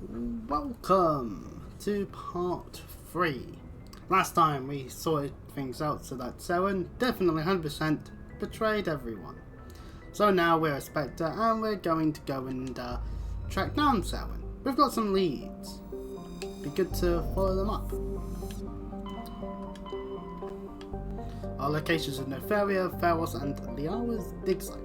Welcome to part 3. Last time we sorted things out so that Seren definitely 100% betrayed everyone. So now we're a Spectre and we're going to go and track down Seren. We've got some leads. Be good to follow them up. Our locations are Nefaria, Feros and Liara's dig site.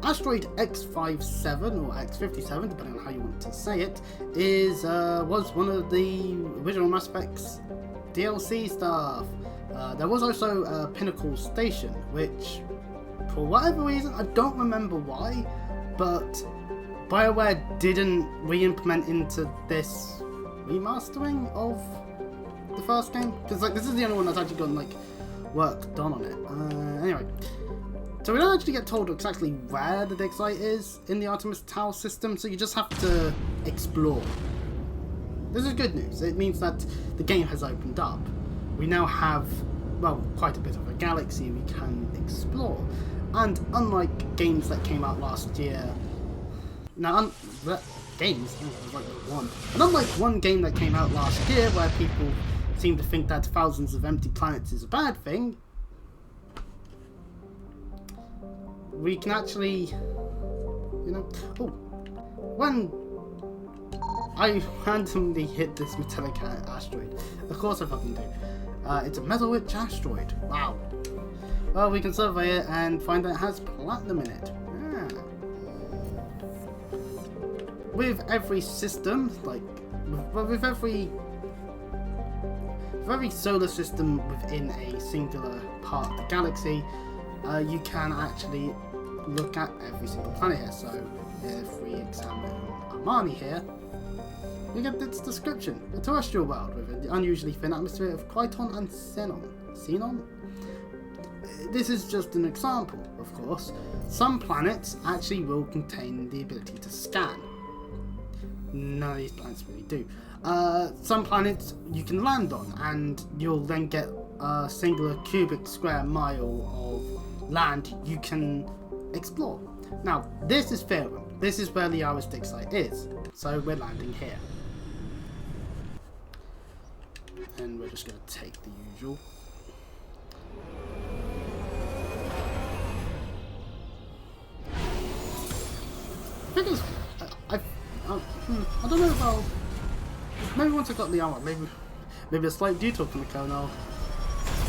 Asteroid X57 or X57, depending on how you want to say it, was one of the original Mass Effect's DLC stuff. There was also Pinnacle Station, which, for whatever reason, I don't remember why, but BioWare didn't re-implement into this remastering of the first game, because this is the only one that's actually gotten work done on it. Anyway. So we don't actually get told exactly where the dig site is in the Artemis Tau system, so you just have to explore. This is good news. It means that the game has opened up. We now have, well, quite a bit of a galaxy we can explore. And unlike games that came out last year... Now, games? Oh, one. And unlike one game that came out last year where people seem to think that thousands of empty planets is a bad thing, we can actually, when I randomly hit this metallic asteroid, of course I fucking do, it's a metal-rich asteroid, wow. Well, we can survey it and find that it has platinum in it. Yeah. With every system, with every solar system within a singular part of the galaxy, you can actually look at every single planet here. So if we examine Armani here, we get its description: a terrestrial world with an unusually thin atmosphere of Kryton and Xenon. This is just an example, of course. Some planets actually will contain the ability to scan. None of these planets really do. Some planets you can land on, and you'll then get a singular cubic square mile of land you can explore. Now, this is Feros. This is where Liara's dig site is. So we're landing here. And we're just going to take the usual. I think it's... I don't know if I'll... Maybe once I got Liara, maybe a slight detour from the cone, I'll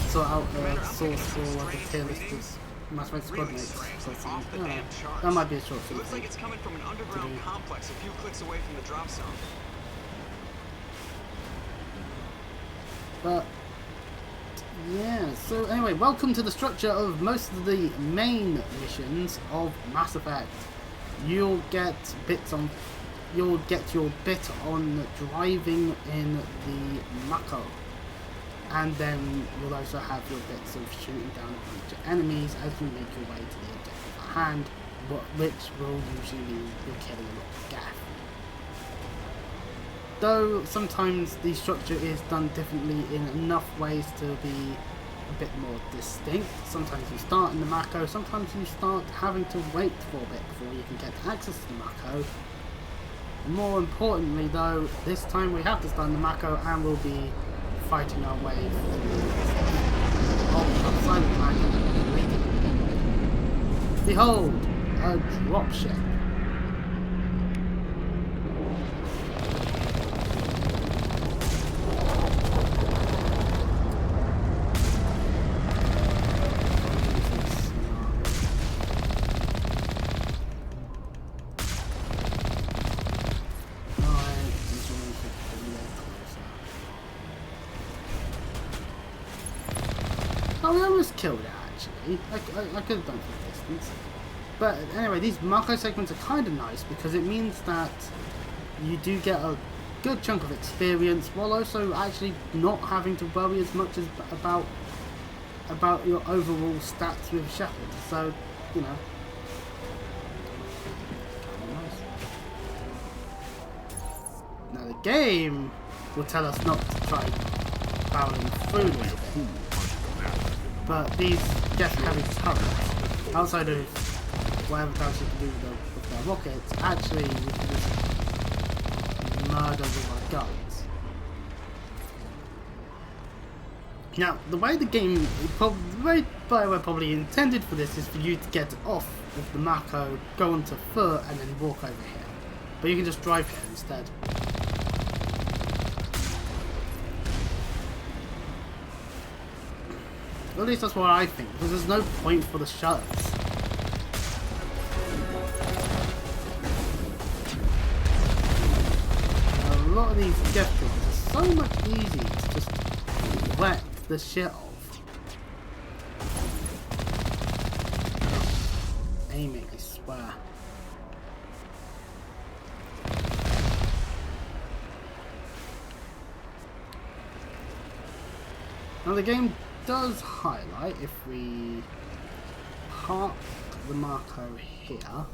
sort out a source for a tier list of Mass Effect squad mates. That might be a short thing. Looks like it's coming from an underground complex a few clicks away from the drop zone. But yeah, so anyway, welcome to the structure of most of the main missions of Mass Effect. You'll get your bit on driving in the Mako. And then you'll also have your bits of shooting down a bunch of enemies as you make your way to the objective at hand, which will usually mean you're killing a lot of geth. Though sometimes the structure is done differently in enough ways to be a bit more distinct. Sometimes you start in the Mako, sometimes you start having to wait for a bit before you can get access to the Mako. More importantly though, this time we have to start in the Mako and we'll be fighting our way through outside the planet. Behold, a dropship. Oh, we almost killed it actually. I could have done for distance. But anyway, these Mako segments are kind of nice because it means that you do get a good chunk of experience while also actually not having to worry as much as about your overall stats with Shepard. So, you know. Nice. Now the game will tell us not to try powering through this bit. But these get heavy turrets, outside of whatever else you can do with their rockets, actually you can just murder with our guns. Now, the way the game, the way Bioware probably intended for this is for you to get off of the Mako, go onto foot, and then walk over here. But you can just drive here instead. At least that's what I think, because there's no point for the shutters. A lot of these geth kills are so much easier to just whack the shit off. Aiming, I swear. Now the game does highlight, if we park the Mako here,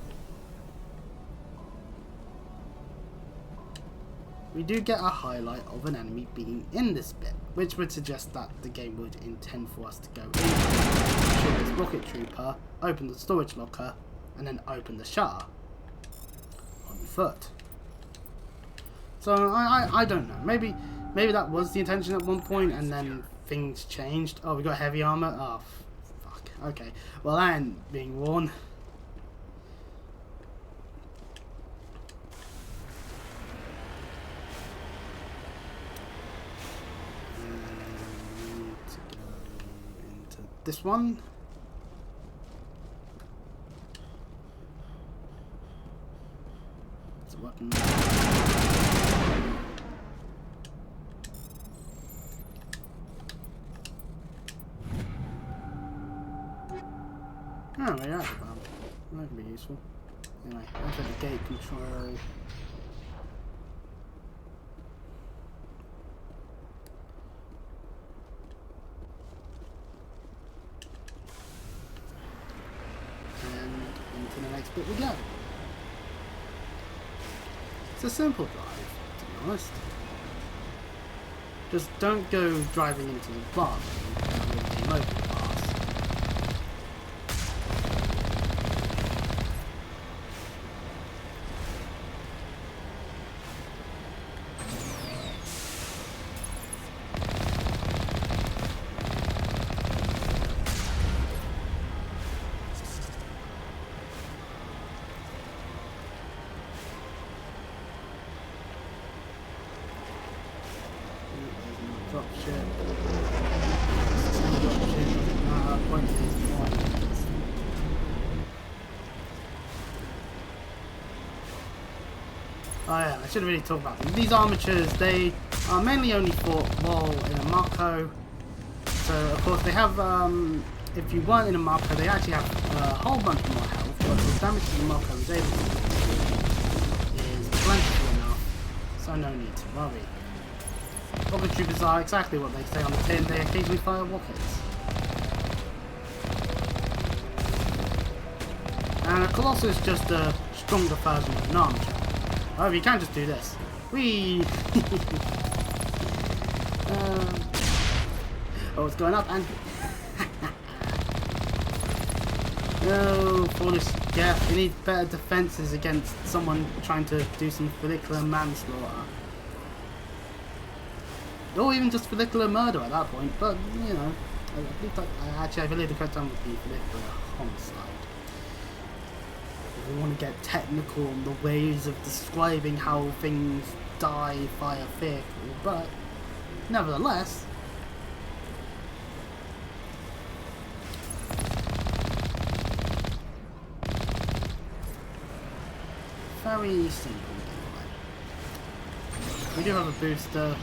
we do get a highlight of an enemy being in this bit, which would suggest that the game would intend for us to go in, shoot this rocket trooper, open the storage locker, and then open the shutter on foot. So I don't know. Maybe that was the intention at one point, and then things changed. Oh, we got heavy armor. Oh, fuck. Okay. Well, that ain't being worn. We need to go into this one. It's a weapon. Oh, yeah, that could be useful. Anyway, enter the gate control. And into the next bit we go. It's a simple drive, to be honest. Just don't go driving into the bar with the local pass. Drop ship. Oh yeah, I should have really talked about them. These armatures, they are mainly only fought while in a Mako. So of course they have, if you weren't in a Mako, they actually have a whole bunch more health, but the damage the Mako is able to do is plentiful enough, so no need to worry. Rocket troopers are exactly what they say on the tin, they occasionally fire rockets. And a Colossus is just a stronger version of an armature. However, you can just do this. Whee! Oh, it's going up and... No, foolish geth. You need better defences against someone trying to do some follicular manslaughter. Or even just follicular murder at that point, but, you know, I believe the correct term would be follicular homicide. If we want to get technical on the ways of describing how things die via vehicle, but nevertheless, very simple gameplay. We do have a booster,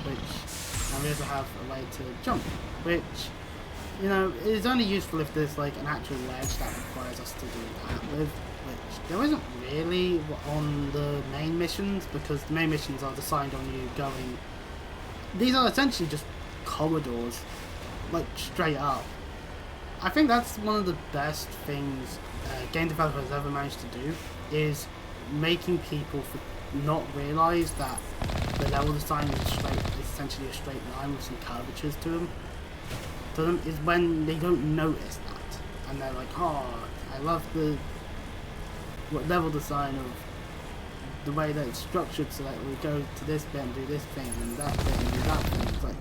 and we also have a way to jump, which, you know, is only useful if there's like an actual ledge that requires us to do that with, which there isn't really on the main missions, because the main missions are designed on you going, these are essentially just corridors, like straight up. I think that's one of the best things game developers ever managed to do, is making people not realise that the level design is essentially a straight line with some curvatures to them, is when they don't notice that, and they're like, oh, I love the level design of the way that it's structured, so that we go to this bit and do this thing and that bit and do that thing. It's like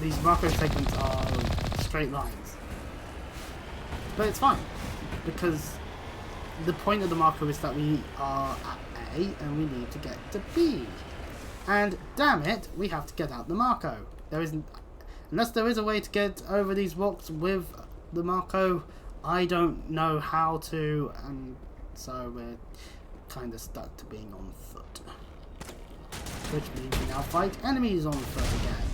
these macro segments are straight lines, but it's fine because the point of the marker is that we are at A and we need to get to B, and damn it, we have to get out the Marco. There isn't, unless there is a way to get over these rocks with the Marco, I don't know how to, and so we're kind of stuck to being on foot, which means we now fight enemies on foot again.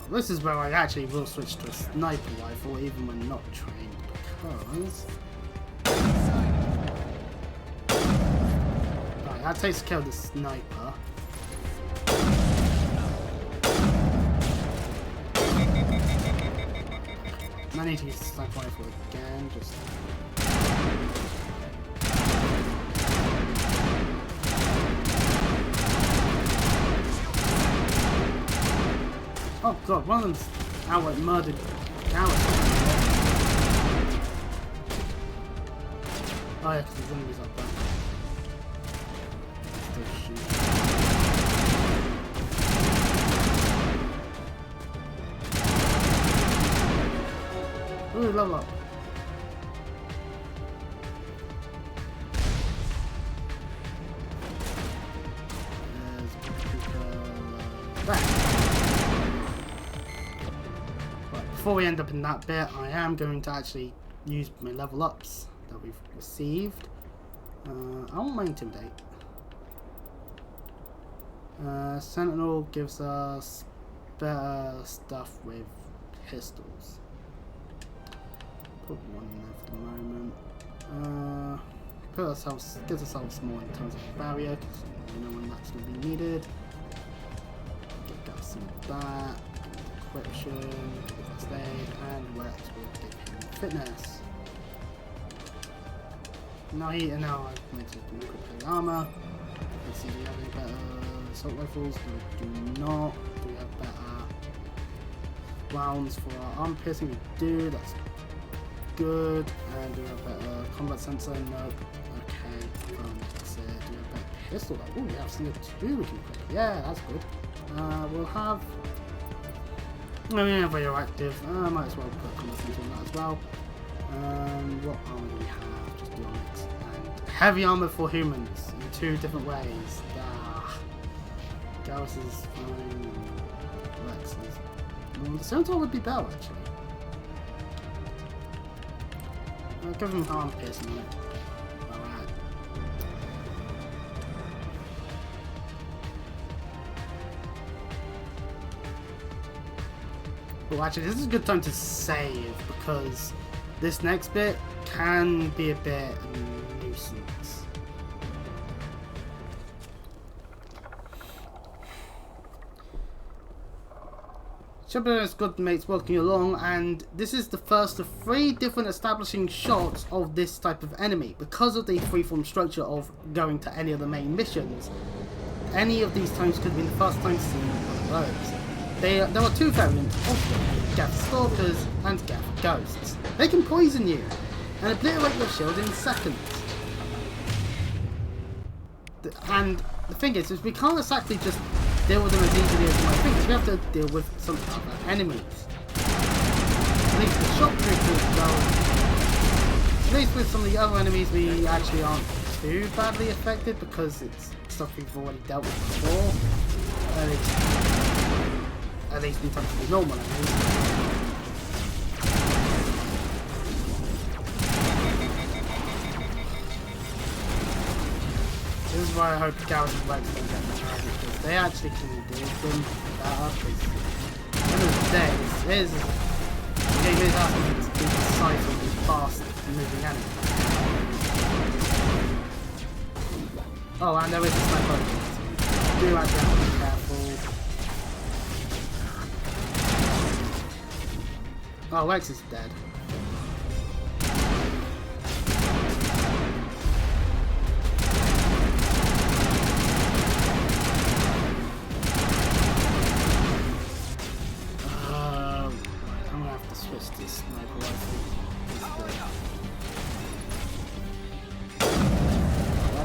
This is where I actually will switch to a sniper rifle even when not trained, because right, that takes care of the sniper. I need to use the sniper rifle again, just oh god, one of them's outright murdered Alex. Oh yeah, because there's enemies up there. Still shooting. Ooh, level up. There's there. Before we end up in that bit, I am going to actually use my level ups that we've received. I want my Intimidate. Sentinel gives us better stuff with pistols. Put one in there for the moment. Gives ourselves more in terms of barrier, because we know when that's going to be needed. Get some of that. Equiption, first aid, and Rex will give him fitness. Now I've made some equip armor. Let's see, do we have any better assault rifles? No, we do not. Do we have better rounds for our arm piercing? We do, that's good. And do we have better combat sensor? Nope. Okay, that's it. Do we have better pistol? Oh, we have Slinger 2 we can equip. Yeah, that's good. We'll have. Oh yeah, radioactive. I might as well put combat sensor on that as well. What armor do we have? Just the onyx. And heavy armor for humans in 2 different ways. Garrus is fine. Rex is. The Centaur would be better actually. I'll give him armor piercing on it. Alright. Well, actually, this is a good time to save because this next bit can be a bit of a nuisance. Shepard's good mates walking along, and this is the first of 3 different establishing shots of this type of enemy. Because of the freeform structure of going to any of the main missions, any of these times could have been the first time seeing one of those. There are 2 variants of them, geth stalkers and geth ghosts. They can poison you and obliterate your shield in seconds. And the thing is we can't exactly just deal with them as easily as you might think. We have to deal with some other enemies. At least the shock troopers, well, at least with some of the other enemies we actually aren't too badly affected because it's stuff we've already dealt with before. At least in terms of the normal enemies. This is why I hope Garrus and Rex don't get the charges, because they actually can deal with them better, because at the end of the day, the game is asking you to be precise on these fast moving enemies. Oh, and there is a sniper. Do actually have to be careful. Oh, Rex is dead.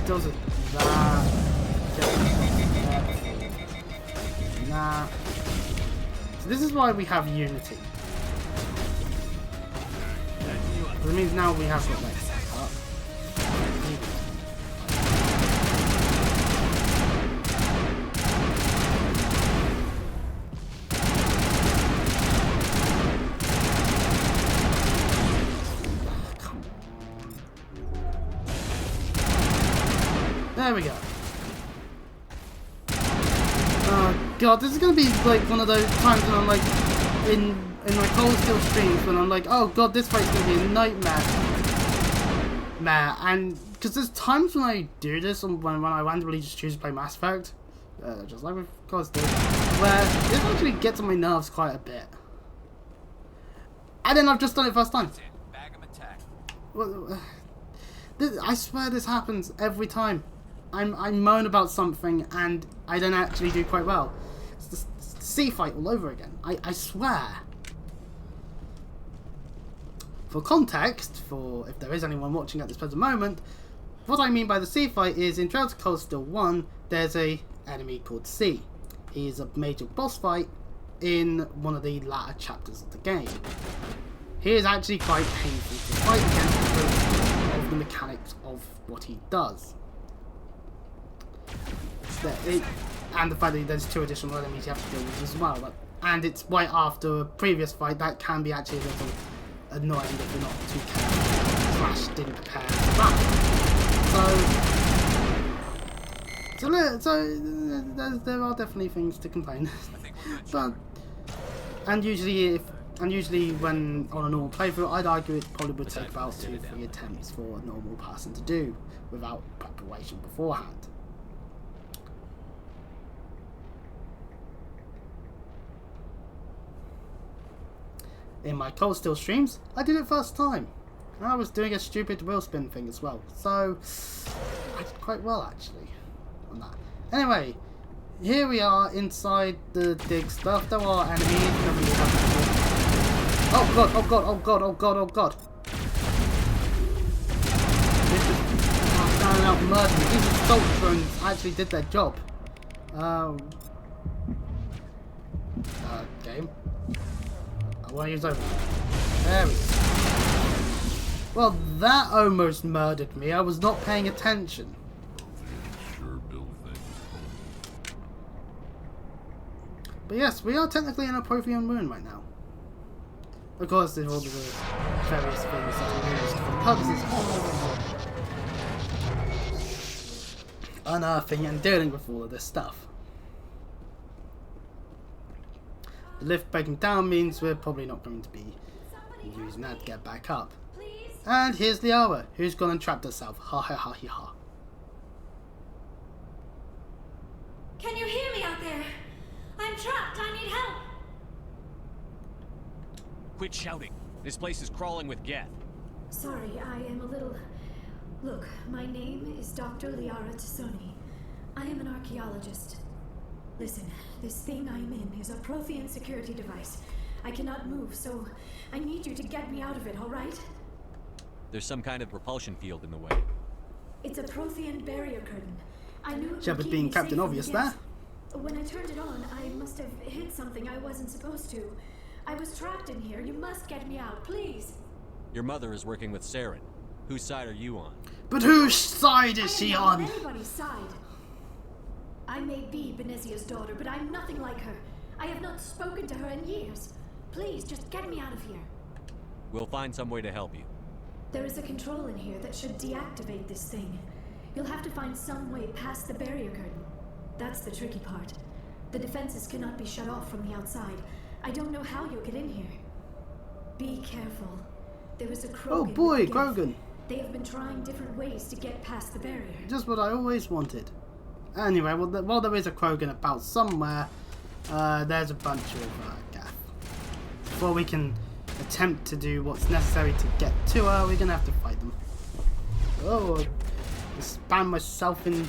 doesn't that. Nah. So this is why we have unity. It means now we have got that set up. Come on. There we go. Oh god, this is gonna be like one of those times when I'm like in my Cold Steel streams when I'm like, oh god, this fight's gonna be a nightmare. And because there's times when I do this, when I randomly just choose to play Mass Effect, just like with Cold Steel, where this actually gets on my nerves quite a bit. And then I've just done it first time. Well, I swear this happens every time. I moan about something and I don't actually do quite well. It's the sea fight all over again. I swear. For context, for if there is anyone watching at this present moment, what I mean by the sea fight is in Trails to Cold Steel 1, there's a enemy called Sea. He is a major boss fight in one of the latter chapters of the game. He is actually quite painful to fight against because of the mechanics of what he does. And the fact that there's 2 additional enemies you have to deal with as well. And it's right after a previous fight that can be actually a little annoying if you're not too careful. Slash didn't prepare for that. So there are definitely things to complain. But usually when on a normal playthrough, I'd argue it probably would take about 2-3 attempts for a normal person to do without preparation beforehand. In my Cold Steel streams, I did it first time. And I was doing a stupid wheel spin thing as well. So, I did quite well actually on that. Anyway, here we are inside the dig stuff. There are enemies. Oh god, oh god, oh god, oh god, oh god. This is standing out murder. These assault drones actually did their job. Game. I want to use over. There we go. Well, that almost murdered me. I was not paying attention. But yes, we are technically in a Prothean ruin right now. Of course, there's all the various things that are used for purposes of unearthing and dealing with all of this stuff. The lift breaking down means we're probably not going to be using that to get back up. And here's Liara, who's gone and trapped herself. Ha ha ha ha ha. Can you hear me out there? I'm trapped. I need help. Quit shouting. This place is crawling with geth. Sorry, I am a little... Look, my name is Dr. Liara Tassoni. I am an archaeologist. Listen, this thing I'm in is a Prothean security device. I cannot move, so I need you to get me out of it, alright? There's some kind of repulsion field in the way. It's a Prothean barrier curtain. I knew it Shepard would being keep me Captain safe from Obvious the there. geth. When I turned it on, I must have hit something I wasn't supposed to. I was trapped in here. You must get me out, please. Your mother is working with Saren. Whose side are you on? But whose side is she on? I'm not on anybody's side. I may be Benezia's daughter, but I'm nothing like her. I have not spoken to her in years. Please, just get me out of here. We'll find some way to help you. There is a control in here that should deactivate this thing. You'll have to find some way past the barrier curtain. That's the tricky part. The defenses cannot be shut off from the outside. I don't know how you'll get in here. Be careful. There is a Krogan. Oh boy, Krogan. They have been trying different ways to get past the barrier. Just what I always wanted. Anyway, well, while there is a Krogan about somewhere, there's a bunch of geth. Before we can attempt to do what's necessary to get to her, we're gonna have to fight them. Oh, I spam myself in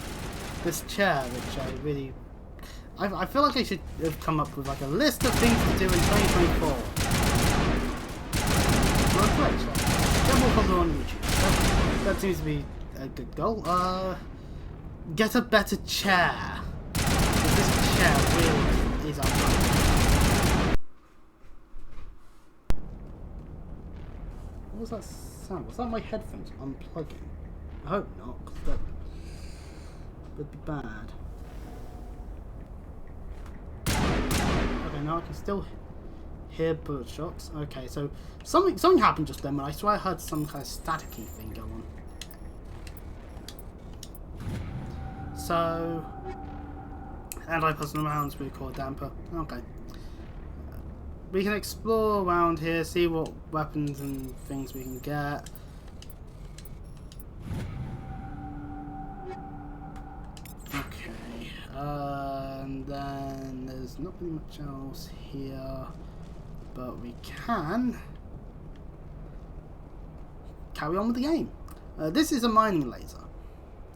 this chair, which I really... I feel like I should have come up with like a list of things to do in 2024. Well, great, so get more content on YouTube. That seems to be a good goal. Get a better chair. This chair really is unbelievable. What was that sound? Was that my headphones unplugging? I hope not, because that would be bad. Okay, now I can still hear bullet shots. Okay, so something happened just then, but I swear I heard some kind of staticky thing go on. So, anti-personal rounds with core damper. Okay. We can explore around here, see what weapons and things we can get. Okay. And then there's not really much else here, but we can carry on with the game. This is a mining laser.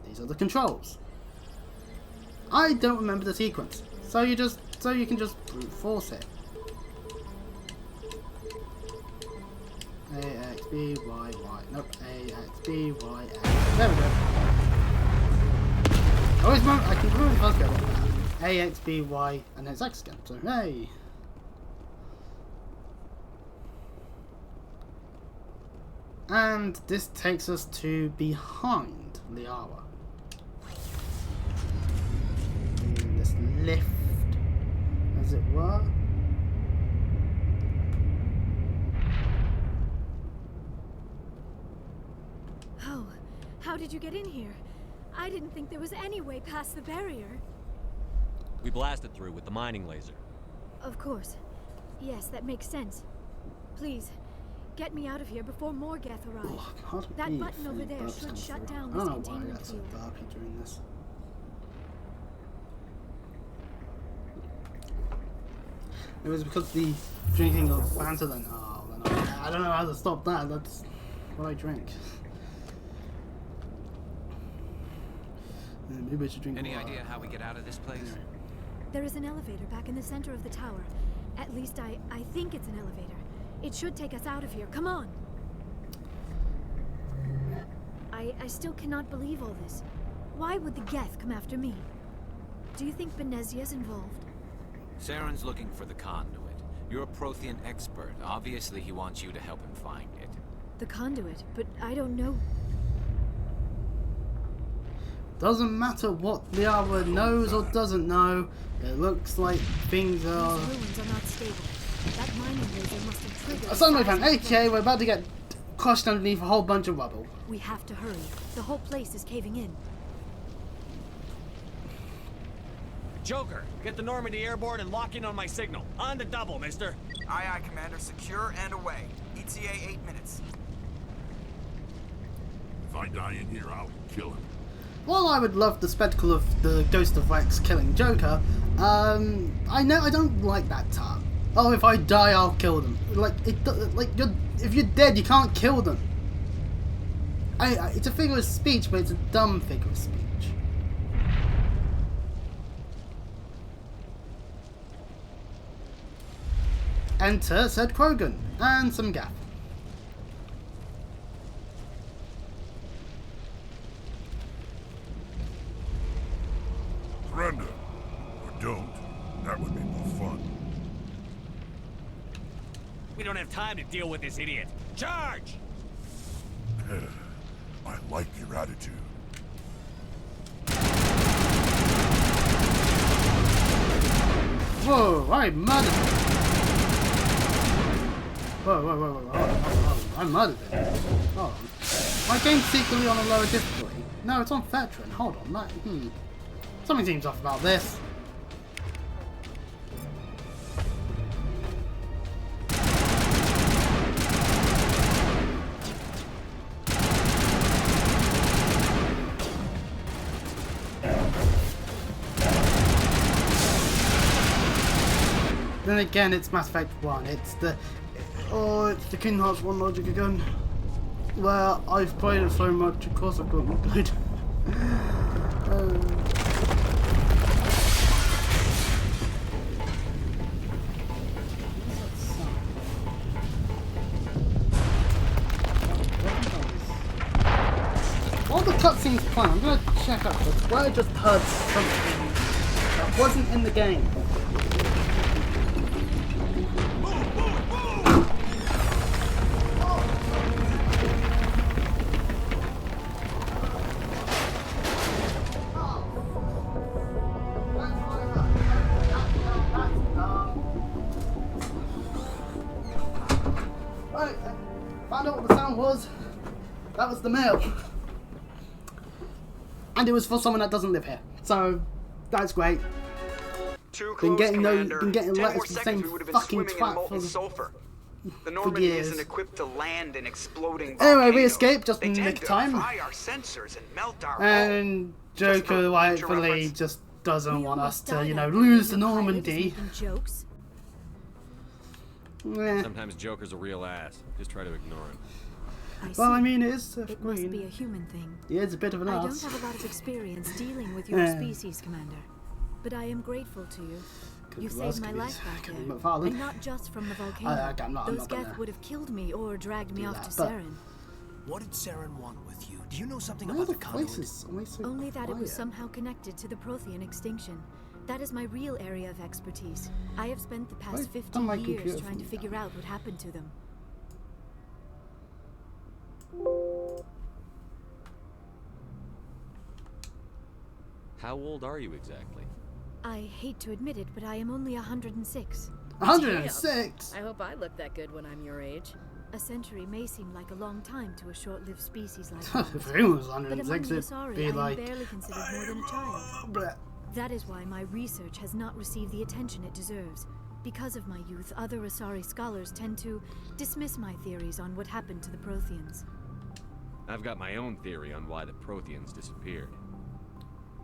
These are the controls. I don't remember the sequence, so you can just brute force it. A X B Y Y. Nope. A X B Y X. There we go. I can remember the first go like that. A X B Y and then it's X again. So hey. And this takes us to behind Liara. This lift, as it were. Oh, how did you get in here? I didn't think there was any way past the barrier. We blasted through with the mining laser. Of course. Yes, that makes sense. Please, get me out of here before more geth arrive. Oh, that button over there should shut down this containment field. I don't know why I got so burpy during this. It was because the drinking of Fanta then. Oh, then I don't know how to stop that. That's what I drink. Maybe I should drink Any water. idea how we get out of this place? Anyway. There is an elevator back in the center of the tower. At least I think it's an elevator. It should take us out of here. Come on. I still cannot believe all this. Why would the geth come after me? Do you think Benezia's involved? Saren's looking for the conduit. You're a Prothean expert. Obviously, he wants you to help him find it. The conduit, but I don't know. Doesn't matter what Liara knows or doesn't know. It looks like things are. These ruins are not stable. That mining laser must have triggered. So my friend, AKA, we're about to get crushed underneath a whole bunch of rubble. We have to hurry. The whole place is caving in. Joker, get the Normandy airborne and lock in on my signal. On the double, mister. Aye, aye, Commander. Secure and away. ETA 8 minutes. If I die in here, I'll kill him. While I would love the spectacle of the Ghost of Rex killing Joker, I don't like that term. Oh, if I die, I'll kill them. If you're dead, you can't kill them. It's a figure of speech, but it's a dumb figure of speech. Enter said Krogan and some geth. Surrender. Or don't. That would be more fun. We don't have time to deal with this idiot. Charge! I like your attitude. Whoa, I murdered him. Whoa. I murdered him. Hold on. My game's secretly on a lower difficulty. No, it's on veteran. Hold on. Something seems off about this. Then again, it's Mass Effect 1. It's the Kingdom Hearts 1 logic again. Where I've played it so much, of course I've gotten good. All the cutscene's playing. I'm gonna check up. I swear I just heard something that wasn't in the game. Right, found out what the sound was. That was the mail. And it was for someone that doesn't live here. So, that's great. Too Been close, getting Commander. been getting 10 letters more from the seconds, same we would have been fucking swimming in twat molten for sulfur. The Normandy years. isn't equipped to land in exploding Anyway, we volcanoes. escaped just They in tend nick to time. fry our sensors and melt our hull. And Just for Joker future rightfully reference. just doesn't We want us almost to, died you know, out there lose the and your pilot is Normandy. making jokes. Eh. Sometimes Joker's a real ass. Just try to ignore him. Well, I see. mean, it is It must be a green. human thing. He is a bit of an I don't ass. have a lot of experience dealing with your Yeah. species, Commander. But I am grateful to you. You be saved worse, my could be- life back could there. be McFarlane. And not just from the volcano. I'm not Those gonna geth would have killed me or dragged me do off that, to but- Saren. What did Saren want with you? Do you know something Why are about the the conduit? voices always so Only that it was quiet? somehow connected to the Prothean extinction. That is my real area of expertise. I have spent the Why past 50 don't my years computer trying to phone figure down? out what happened to them. How old are you exactly? I hate to admit it, but I am only 106. 106? I hope I look that good when I'm your age. A century may seem like a long time to a short-lived species like If ours. he was But among 106, the it'd Asari, be I am like... barely considered more than a child. Bleh. That is why my research has not received the attention it deserves. Because of my youth, other Asari scholars tend to dismiss my theories on what happened to the Protheans. I've got my own theory on why the Protheans disappeared.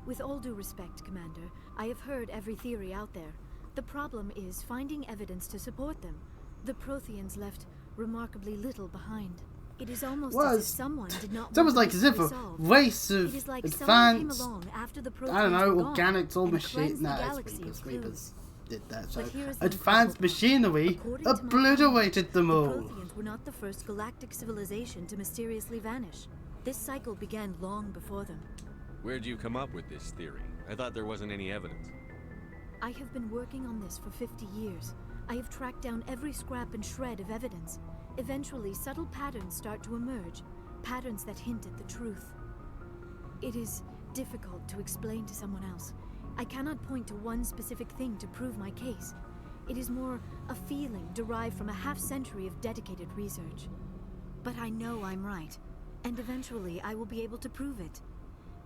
With all due respect, Commander, I have heard every theory out there. The problem is finding evidence to support them. The Protheans left remarkably little behind. It is almost Well, as if it's- someone did not It's almost want like the as if mystery a solved. race It of is like someone came advanced, along after the I Protheans don't know, were gone organics or and machine. cleansed the No, galaxy it's of Reapers. clues. Did that. So But here is the advanced incredible part. machinery According to my obliterated them the all. Protheans were not the first galactic civilization to mysteriously vanish. This cycle began long before them. Where'd you come up with this theory? I thought there wasn't any evidence. I have been working on this for 50 years. I have tracked down every scrap and shred of evidence. Eventually, subtle patterns start to emerge, patterns that hint at the truth. It is difficult to explain to someone else. I cannot point to one specific thing to prove my case. It is more a feeling derived from a half-century of dedicated research. But I know I'm right, and eventually I will be able to prove it.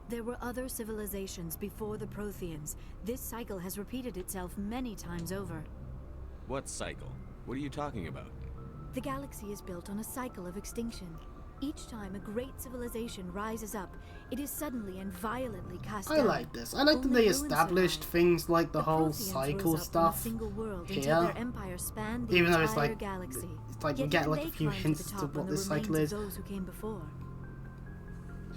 There were other civilizations before the Protheans. This cycle has repeated itself many times over. What cycle? What are you talking about? The galaxy is built on a cycle of extinction. Each time a great civilization rises up, it is suddenly and violently cast I down. like this. I like that Only they ruins established survive. things like the The whole Protheans cycle rose up stuff from a single world here. until their empire spanned the Even though entire it's like, galaxy. it's like we Yet get even like a they few climbed to hints the to top what on the this cycle remains is. of those who came before.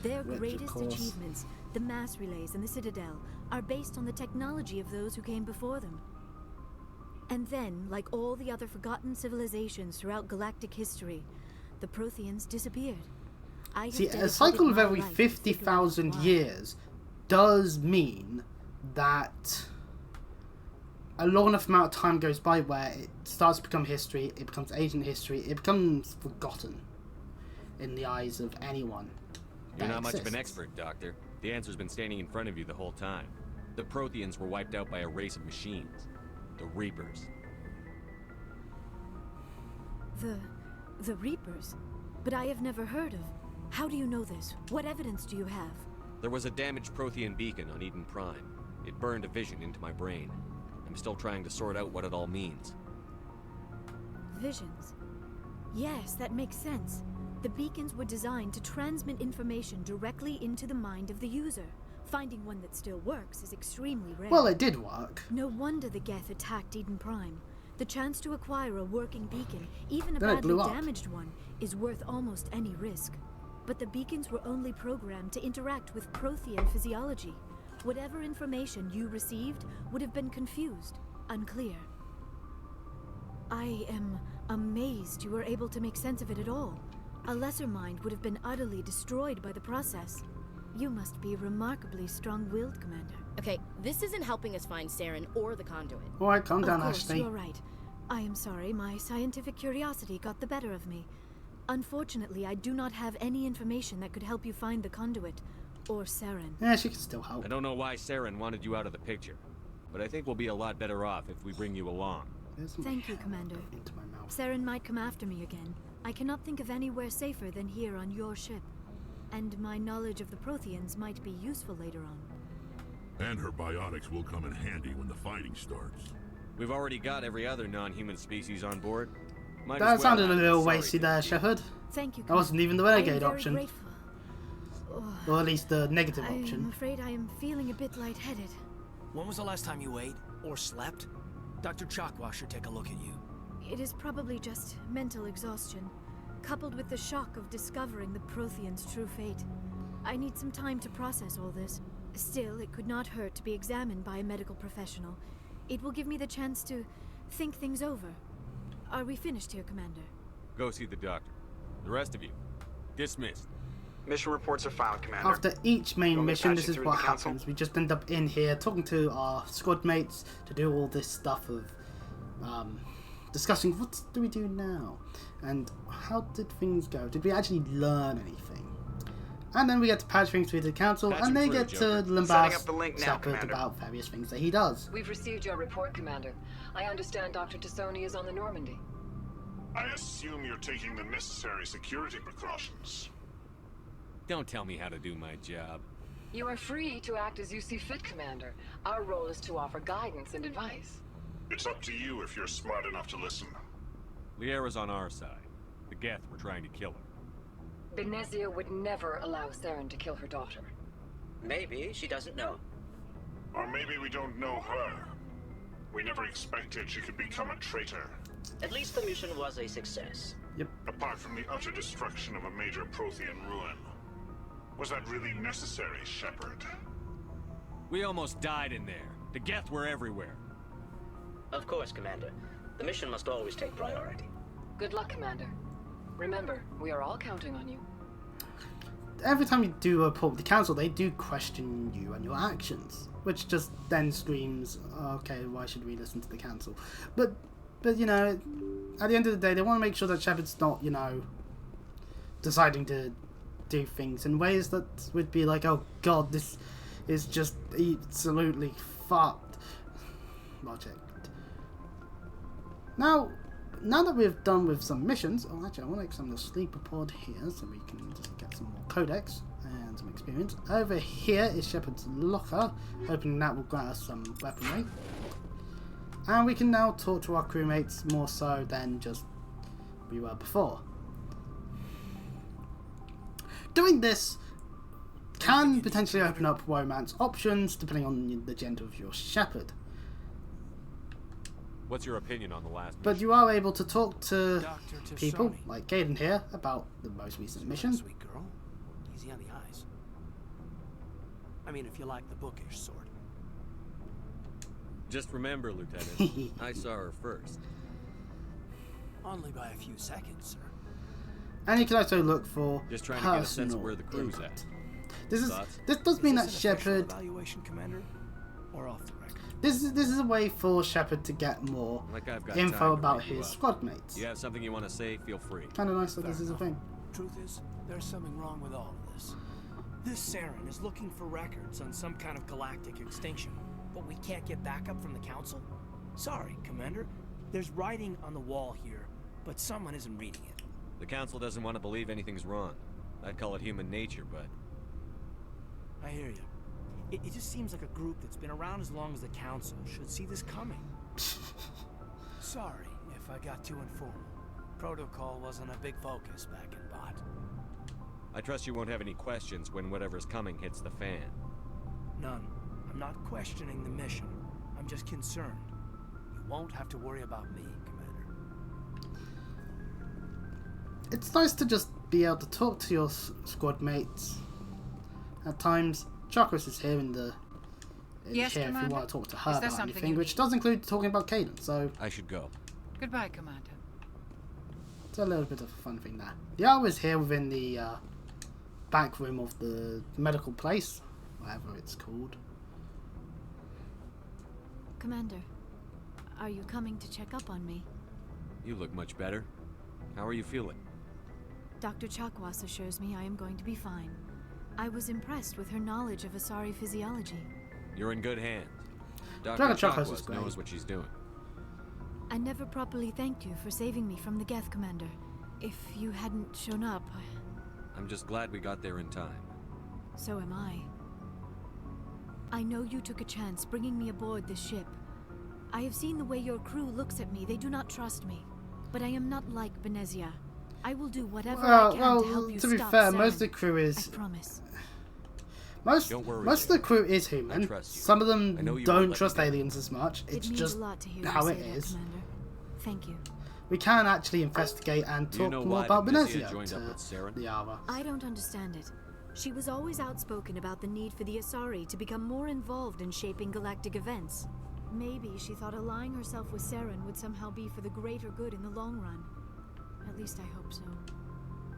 Their Which, of greatest course- achievements, the mass relays and the Citadel, are based on the technology of those who came before them. And then, like all the other forgotten civilizations throughout galactic history, the Protheans disappeared. I have See, a dedicated cycle of my every life to figure out 50,000 why. years does mean that a long enough amount of time goes by where it starts to become history, it becomes ancient history, it becomes forgotten in the eyes of anyone. You're that not much of an exists. expert, Doctor. The answer's been standing in front of you the whole time. The Protheans were wiped out by a race of machines. The Reapers. The Reapers? But I have never heard of. How do you know this? What evidence do you have? There was a damaged Prothean beacon on Eden Prime. It burned a vision into my brain. I'm still trying to sort out what it all means. Visions. Yes, that makes sense. The beacons were designed to transmit information directly into the mind of the user. Finding one that still works is extremely rare. Well, it did work. No wonder the Geth attacked Eden Prime. The chance to acquire a working beacon, even a Then it badly blew up. damaged one, is worth almost any risk. But the beacons were only programmed to interact with Prothean physiology. Whatever information you received would have been confused, unclear. I am amazed you were able to make sense of it at all. A lesser mind would have been utterly destroyed by the process. You must be remarkably strong-willed, Commander. Okay, this isn't helping us find Saren or the conduit. Alright, calm down, Of course, Ashley. you're right. I am sorry, my scientific curiosity got the better of me. Unfortunately, I do not have any information that could help you find the conduit, or Saren. Yeah, she can still help. I don't know why Saren wanted you out of the picture, but I think we'll be a lot better off if we bring you along. Thank you, Commander. Into my mouth. Saren might come after me again. I cannot think of anywhere safer than here on your ship. And my knowledge of the Protheans might be useful later on. And her biotics will come in handy when the fighting starts. We've already got every other non-human species on board. Might That as well sounded a add little sorry wasty to there, the Shepard. Thank you, That wasn't even the I am renegade very option. grateful. Or at least the negative I am option. afraid I am feeling a bit lightheaded. When was the last time you ate or slept? Dr. Chakwa should take a look at you. It is probably just mental exhaustion, coupled with the shock of discovering the Protheans' true fate. I need some time to process all this. Still, it could not hurt to be examined by a medical professional. It will give me the chance to think things over. Are we finished here, Commander? Go see the doctor. The rest of you, dismissed. Mission reports are filed, Commander. After each main Want me to mission, patch this you is through what the council? happens. We just end up in here talking to our squad mates to do all this stuff of discussing what do we do now and how did things go. Did we actually learn anything? And then we get to patch things through the council, Patch and him they through, get to Joker. Setting up lambast the link now, Shepard Commander. about various things that he does. We've received your report, Commander. I understand Dr. Tassoni is on the Normandy. I assume you're taking the necessary security precautions. Don't tell me how to do my job. You are free to act as you see fit, Commander. Our role is to offer guidance and advice. It's up to you if you're smart enough to listen. Liara's on our side. The geth were trying to kill her. Benezia would never allow Saren to kill her daughter. Maybe she doesn't know. Or maybe we don't know her. We never expected she could become a traitor. At least the mission was a success. Apart from the utter destruction of a major Prothean ruin. Was that really necessary, Shepard? We almost died in there. The geth were everywhere. Of course, Commander. The mission must always take priority. Good luck, Commander. Remember, we are all counting on you. Every time you do a report with the council, they do question you and your actions, which just then screams, okay, why should we listen to the council? But you know, at the end of the day, they want to make sure that Shepard's not, you know, deciding to do things in ways that would be like, oh god, this is just absolutely fucked logic. Now that we've done with some missions, oh actually I want to examine the sleeper pod here so we can just get some more codex and some experience. Over here is Shepard's locker, hoping that will grant us some weaponry. And we can now talk to our crewmates more so than just we were before. Doing this can potentially open up romance options depending on the gender of your Shepard. What's your opinion on the last But mission? you are able to talk to Dr. people Tassoni. like Gaiden here about the most recent mission. Sweet girl. Easy on the eyes. I mean, if you like the bookish sort. Just remember, Lieutenant, I saw her first. Only by a few seconds, sir. And you can also look for Just trying to get a sense of personal where the crew's input. at. Thoughts? This does mean that Is this an official Shepard. evaluation, Commander, or off the record? This is a way for Shepard to get more Like I've got time info to about write you his up. squad mates. You have something you want to say, feel free. Kind of nice that this is a thing. Truth is, there's something wrong with all of this. This Saren is looking for records on some kind of galactic extinction, but we can't get backup from the Council? Sorry, Commander. There's writing on the wall here, but someone isn't reading it. The Council doesn't want to believe anything's wrong. I'd call it human nature, but... I hear you. It just seems like a group that's been around as long as the Council should see this coming. Sorry if I got too informal. Protocol wasn't a big focus back in Bot. I trust you won't have any questions when whatever's coming hits the fan. None. I'm not questioning the mission. I'm just concerned. You won't have to worry about me, Commander. It's nice to just be able to talk to your squad mates. At times, Chakras is here in the Yes, here if you Commander? want to talk to her Is there about something anything, you which need? does include talking about Caden. So I should go. Goodbye, Commander. it's a little bit of a fun thing there. The hour is here within the back room of the medical place, whatever it's called. Commander, are you coming to check up on me? You look much better. How are you feeling? Dr. Chakwas assures me I am going to be fine. I was impressed with her knowledge of Asari physiology. You're in good hands. Dr. Chakwas is great. knows what she's doing. I never properly thanked you for saving me from the geth, Commander. If you hadn't shown up, I'm just glad we got there in time. so am I. I know you took a chance bringing me aboard this ship. I have seen the way your crew looks at me. They do not trust me. But I am not like Benezia. I will do whatever I can to help you to be stop fair, Saren. most of the crew is... I promise. Most of the crew is I human. trust you. Some of I them know you won't don't let trust me down. aliens as much. It's It means just a lot to hear how you it say that, is. Commander. Thank you. We can actually investigate and Do you talk know more why about Benezia Benezia joined up to with Saren? Liara. I don't understand it. She was always outspoken about the need for the Asari to become more involved in shaping galactic events. Maybe she thought allying herself with Saren would somehow be for the greater good in the long run. At least I hope so.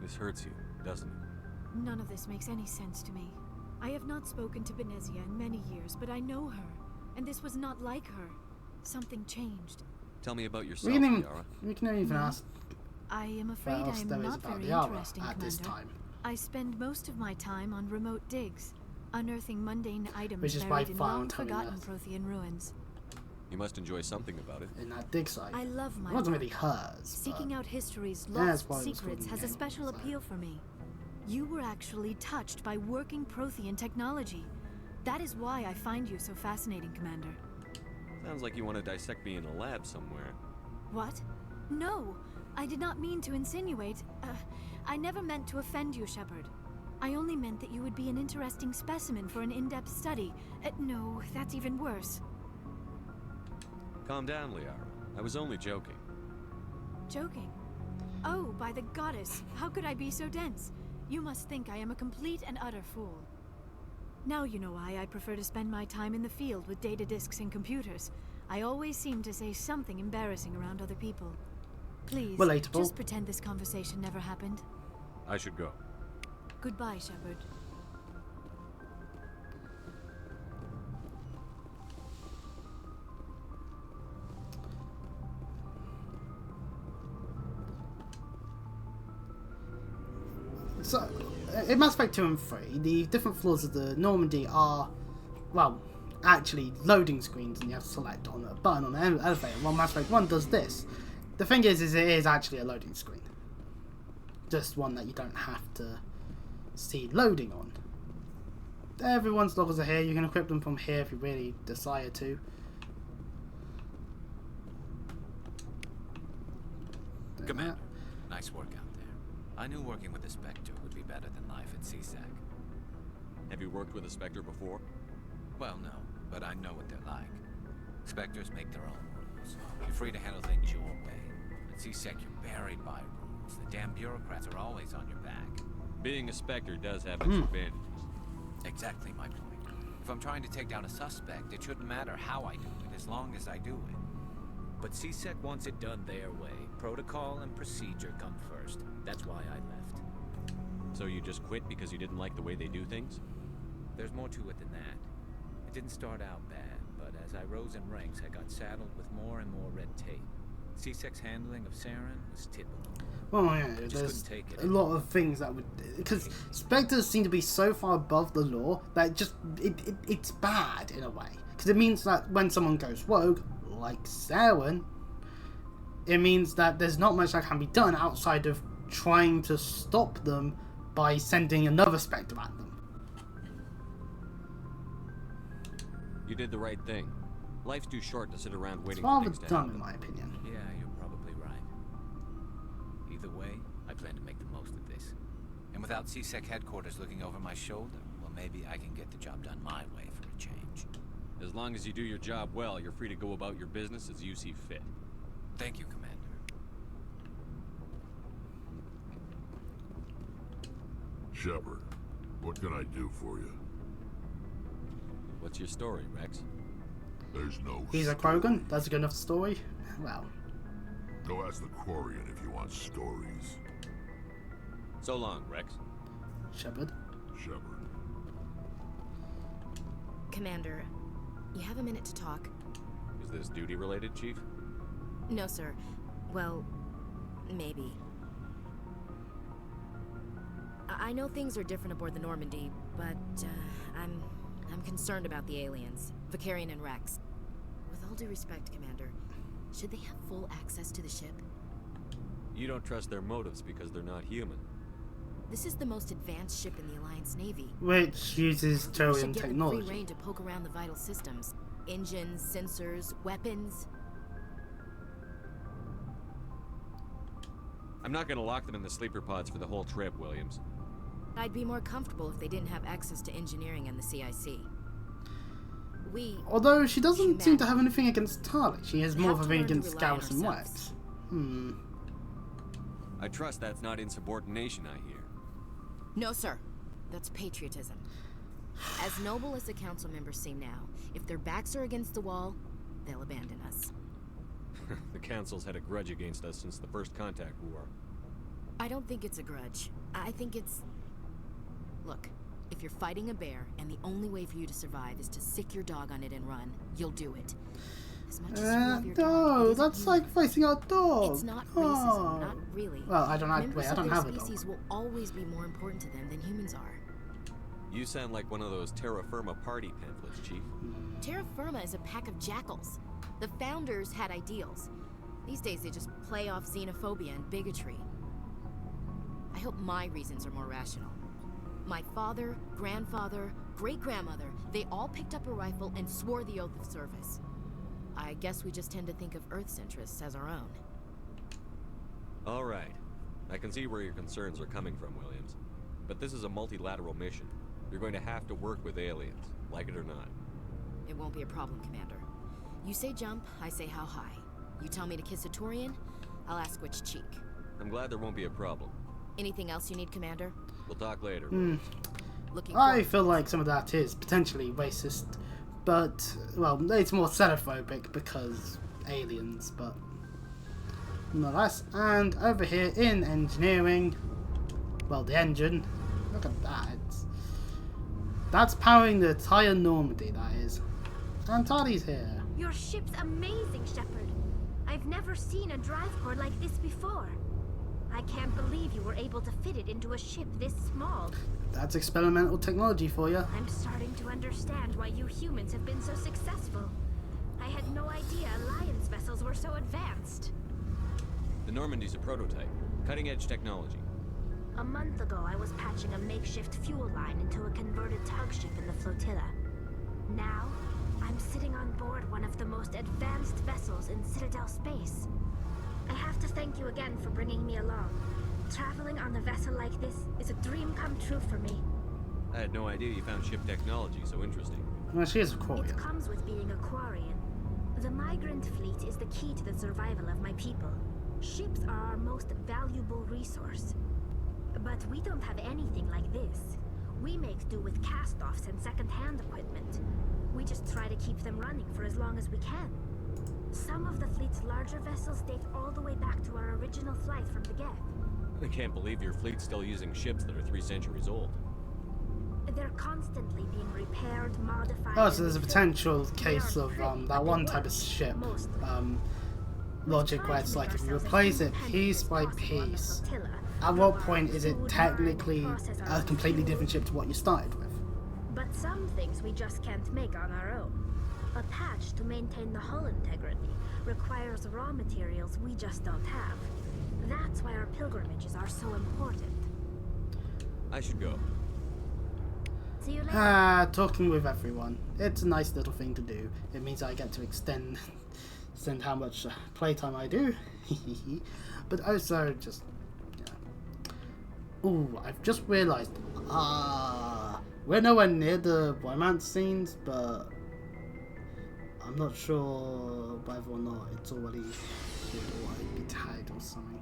This hurts you, doesn't it? None of this makes any sense to me. I have not spoken to Benezia in many years, but I know her, and this was not like her. Something changed. Tell me about yourself, We can even, Liara. ask I am afraid what I else am there is not about very Liara interesting, at this Commander. time. I spend most of my time on remote digs, unearthing mundane items Which is by buried in far long-forgotten untelling Prothean ruins. You must enjoy something about it. In that dig site. I love my It wasn't work. really hers. Seeking but out history's Yeah, that's lost why it was secrets called has a Game, special so. appeal for me. You were actually touched by working Prothean technology. That is why I find you so fascinating, Commander. Sounds like you want to dissect me in a lab somewhere. What? No, I did not mean to insinuate. I never meant to offend you, Shepard. I only meant that you would be an interesting specimen for an in-depth study. No, that's even worse. Calm down, Liara. I was only joking. Joking? Oh, by the goddess, how could I be so dense? You must think I am a complete and utter fool. Now you know why I prefer to spend my time in the field with data disks and computers. I always seem to say something embarrassing around other people. Please, Relatable. just pretend this conversation never happened. I should go. Goodbye, Shepard. So, in Mass Effect 2 and 3, the different floors of the Normandy are, well, actually loading screens, and you have to select on a button on the elevator. While Mass Effect 1 does this. The thing is it is actually a loading screen. Just one that you don't have to see loading on. Everyone's loggers are here. You can equip them from here if you really desire to. Commander, nice work out there. I knew working with the Spectre would be better than life at CSAC. Have you worked with a Spectre before? Well, no, but I know what they're like. Spectres make their own rules. You're free to handle things your way. At CSEC, you're buried by rules. The damn bureaucrats are always on your back. Being a Spectre does have its advantages. Exactly my point. If I'm trying to take down a suspect, it shouldn't matter how I do it, as long as I do it. But CSEC wants it done their way. Protocol and procedure come first. That's why I left. So you just quit because you didn't like the way they do things? There's more to it than that. It didn't start out bad, but as I rose in ranks, I got saddled with more and more red tape. CSEC's handling of Saren was typical. Well, yeah, there's a lot of things that would... Because Spectres seem to be so far above the law that just... It's bad, in a way. Because it means that when someone goes rogue, like Saren, it means that there's not much that can be done outside of trying to stop them by sending another Spectre at them. You did the right thing. Life's too short to sit around It's waiting for rather things to dumb, happen. in my opinion. Yeah, you're probably right. Either way, I plan to make the most of this. And without CSEC headquarters looking over my shoulder, well, maybe I can get the job done my way for a change. As long as you do your job well, you're free to go about your business as you see fit. Thank you, Commander. Shepard, what can I do for you? What's your story, Rex? There's no He's a Krogan? That's a good enough story? Well. Go ask the Quarian if you want stories. So long, Rex. Shepard. Shepard. Commander, you have a minute to talk? Is this duty-related, Chief? No, sir. Well, maybe. I know things are different aboard the Normandy, but I'm concerned about the aliens, Vicarian and Rex. With all due respect, Commander, should they have full access to the ship? You don't trust their motives because they're not human. This is the most advanced ship in the Alliance Navy. Which uses Turian Free technology. reign to poke around the vital systems. Engines, sensors, weapons. I'm not gonna lock them in the sleeper pods for the whole trip, Williams. I'd be more comfortable if they didn't have access to engineering and the CIC. Although she doesn't seem to have anything against Tali. She has more of a thing to against rely on Garrus and ourselves. Wex. I trust that's not insubordination, I hear. No, sir. That's patriotism. As noble as the council members seem now, if their backs are against the wall, they'll abandon us. The Council's had a grudge against us since the First Contact War. I don't think it's a grudge. I think it's... Look, if you're fighting a bear and the only way for you to survive is to sick your dog on it and run, you'll do it. As much as you love your dog, No, that's sacrificing our dog. It's not racism, not really. Well, I don't have. Members Wait, I of don't their have a dog. species will always be more important to them than humans are. You sound like one of those Terra Firma party pamphlets, Chief. Terra Firma is a pack of jackals. The founders had ideals. These days they just play off xenophobia and bigotry. I hope my reasons are more rational. My father, grandfather, great-grandmother, they all picked up a rifle and swore the oath of service. I guess we just tend to think of Earth's interests as our own. All right. I can see where your concerns are coming from, Williams. But this is a multilateral mission. You're going to have to work with aliens, like it or not. It won't be a problem, Commander. You say jump, I say how high. You tell me to kiss a Turian, I'll ask which cheek. I'm glad there won't be a problem. Anything else you need, Commander? We'll talk later. I feel like some of that is potentially racist, but, well, it's more xenophobic because aliens, but nonetheless. And over here in engineering, well, the engine, look at that. That's powering the entire Normandy, that is. And Tali's here. Your ship's amazing, Shepard. I've never seen a drive core like this before. I can't believe you were able to fit it into a ship this small. That's experimental technology for you. I'm starting to understand why you humans have been so successful. I had no idea Alliance vessels were so advanced. The Normandy's a prototype. Cutting-edge technology. A month ago, I was patching a makeshift fuel line into a converted tug ship in the flotilla. Now, I'm sitting on board one of the most advanced vessels in Citadel space. I have to thank you again for bringing me along. Traveling on a vessel like this is a dream come true for me. I had no idea you found ship technology so interesting. Well, she is a Quarian. It comes with being a Quarian. The migrant fleet is the key to the survival of my people. Ships are our most valuable resource. But we don't have anything like this. We make do with cast-offs and second-hand equipment. We just try to keep them running for as long as we can. Some of the fleet's larger vessels date all the way back to our original flight from the geth. I can't believe your fleet's still using ships that are 3 centuries old. They're constantly being repaired, modified... Oh, so there's a potential case of that one type of ship. Logic where it's like, if you replace it piece by piece, at what point is it technically a completely different ship to what you started with? But some things we just can't make on our own. A patch to maintain the hull integrity requires raw materials we just don't have. That's why our pilgrimages are so important. I should go. See you later. Talking with everyone. It's a nice little thing to do. It means I get to extend how much playtime I do. But also just... Ooh, I've just realised. We're nowhere near the romance scenes, but I'm not sure whether or not it's already or I'd be tagged or something.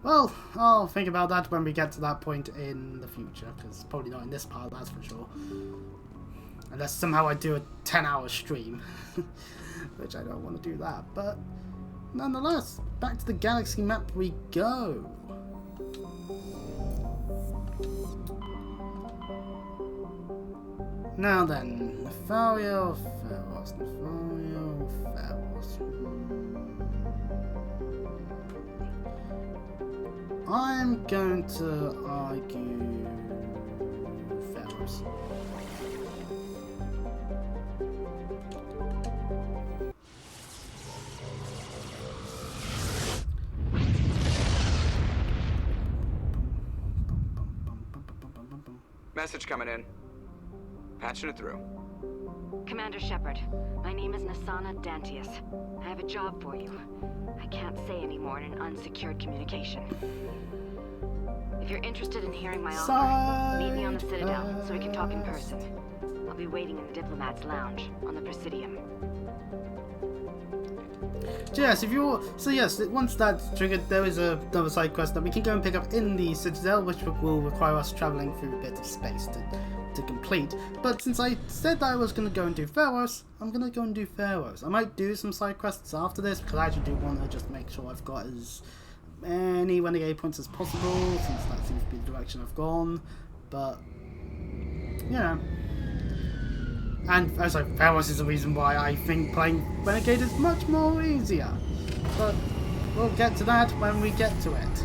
Well, I'll think about that when we get to that point in the future, because probably not in this part, that's for sure. Unless somehow I do a 10-hour stream, which I don't want to do that. But nonetheless, back to the galaxy map we go. Now then, Nefaria or Feros? Nefaria or Feros? I'm going to argue Feros. Message coming in. Patching it through. Commander Shepard, my name is Nasana Dantius. I have a job for you. I can't say any more in an unsecured communication. If you're interested in hearing my offer, meet me on the Citadel so we can talk in person. I'll be waiting in the Diplomat's Lounge on the Presidium. Yes, if you're once that's triggered, there is another side quest that we can go and pick up in the Citadel, which will require us travelling through a bit of space to complete. But since I said that I was going to go and do Feros, I'm going to go and do Feros. I might do some side quests after this because I actually do want to just make sure I've got as many renegade points as possible, since that seems to be the direction I've gone. But yeah. And also, Feros is the reason why I think playing Renegade is much more easier. But we'll get to that when we get to it.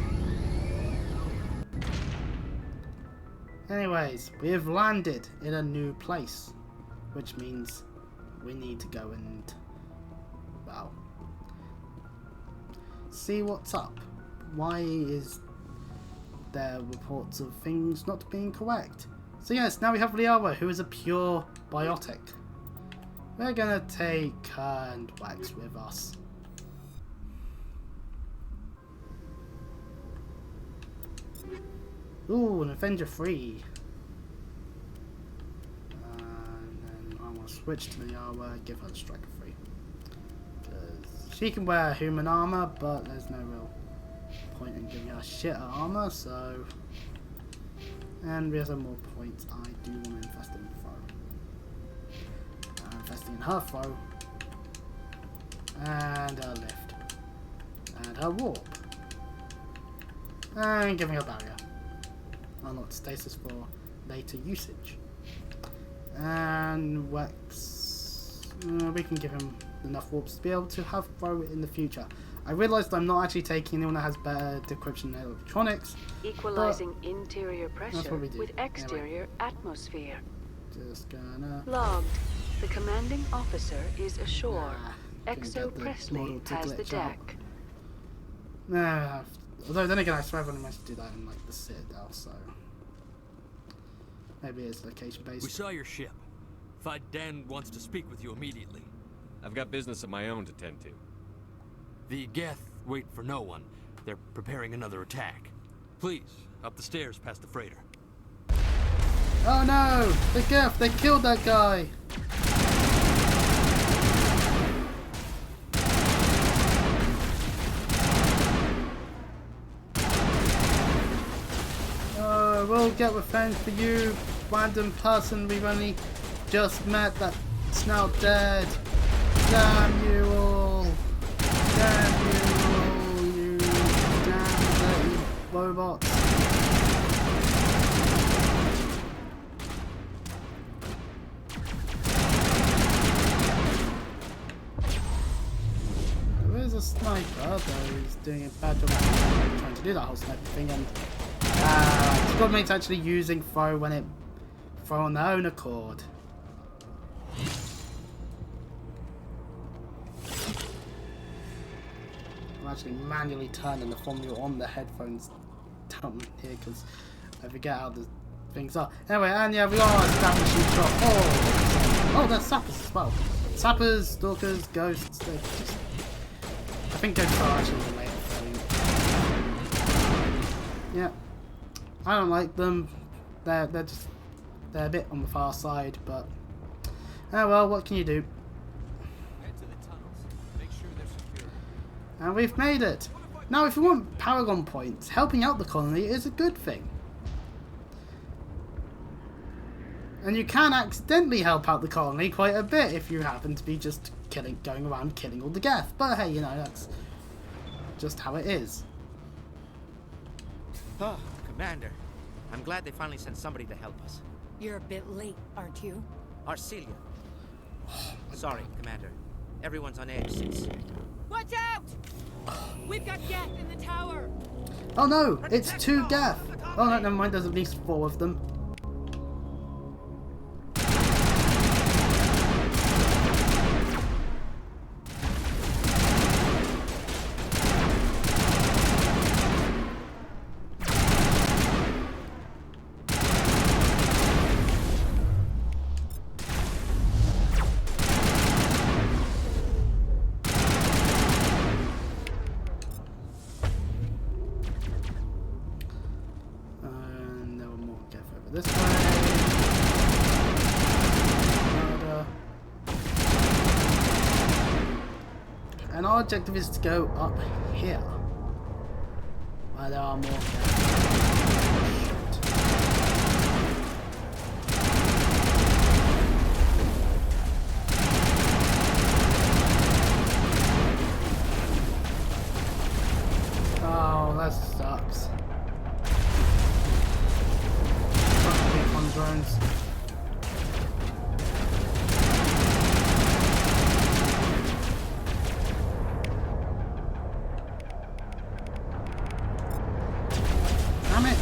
Anyways, we have landed in a new place, which means we need to go and, well, see what's up. Why is there reports of things not being correct? So yes, now we have Liara, who is a pure biotic. We're gonna take her and Wax with us. Ooh, an Avenger 3. And then I will switch to Liara, give her the Striker 3. Because she can wear human armor, but there's no real point in giving her shit armor, so... And we have some more points. I do want to invest in throw. Investing in her throw. And her lift. And her warp. And giving her barrier. Unlocked stasis for later usage. And Wex. We can give him enough warps to be able to have throw in the future. I realised I'm not actually taking anyone that has better decryption than electronics. Equalizing interior pressure with exterior atmosphere. Just gonna... Logged. The commanding officer is ashore. Exo Presley has the deck. Although then again, I swear everyone wants to do that in like the Citadel, so... Maybe it's location based. We saw your ship. Dan wants to speak with you immediately. I've got business of my own to tend to. The geth wait for no one. They're preparing another attack. Please, up the stairs past the freighter. Oh no! The geth! They killed that guy! Oh, we'll get revenge for you, random person we've only just met that's now dead. Damn you all! Damn you all, you damn dirty robots. There is a sniper, though he's doing a bad job of trying to do that whole sniper thing, and squad mates actually using throw when it throw on their own accord. I'm actually manually turning the formula on the headphones down here because I forget how the things are. Anyway, and yeah, we are establishing shot. Oh, there's sappers as well. Sappers, stalkers, ghosts. They're just... I think ghosts are actually the later thing. Yeah, I don't like them. They're a bit on the far side, but oh well, what can you do? And we've made it! Now if you want Paragon points, helping out the colony is a good thing. And you can accidentally help out the colony quite a bit if you happen to be just going around killing all the geth. But hey, you know, that's just how it is. Oh, Commander. I'm glad they finally sent somebody to help us. You're a bit late, aren't you? Arcelia. Sorry, Commander. Everyone's on edge since... Watch out! We've got geth in the tower! Oh no, it's 2 geth. Oh no, never mind, there's at least 4 of them. This way. And our objective is to go up here, where there are more. Oh, that sucks. Drones. Damn it.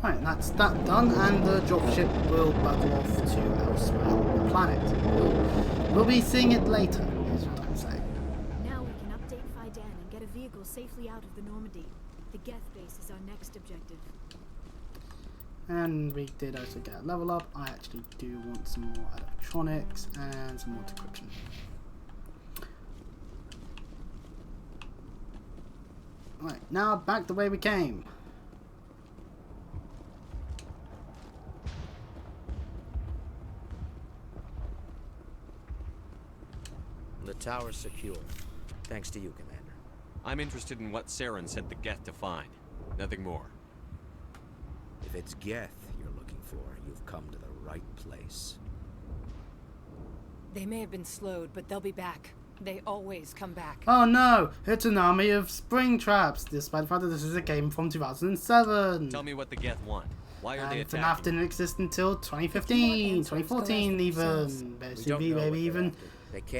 Right, that's that done, and the dropship will buckle off to elsewhere on the planet. We'll be seeing it later, is what I'm saying. Now we can update Fidan and get a vehicle safely out of the Normandy. The Geth base is our next objective. And we did also get a level up. I actually do want some more electronics and some more decryption. Right, now back the way we came. The tower's secure. Thanks to you, Commander. I'm interested in what Saren sent the geth to find. Nothing more. If it's geth you're looking for, you've come to the right place. They may have been slowed, but they'll be back. They always come back. Oh no, it's an army of spring traps, despite the fact that this is a game from 2007. Tell me what the geth want. Why are they And attacking? FNAF didn't exist until 2015, 2014 even. Maybe even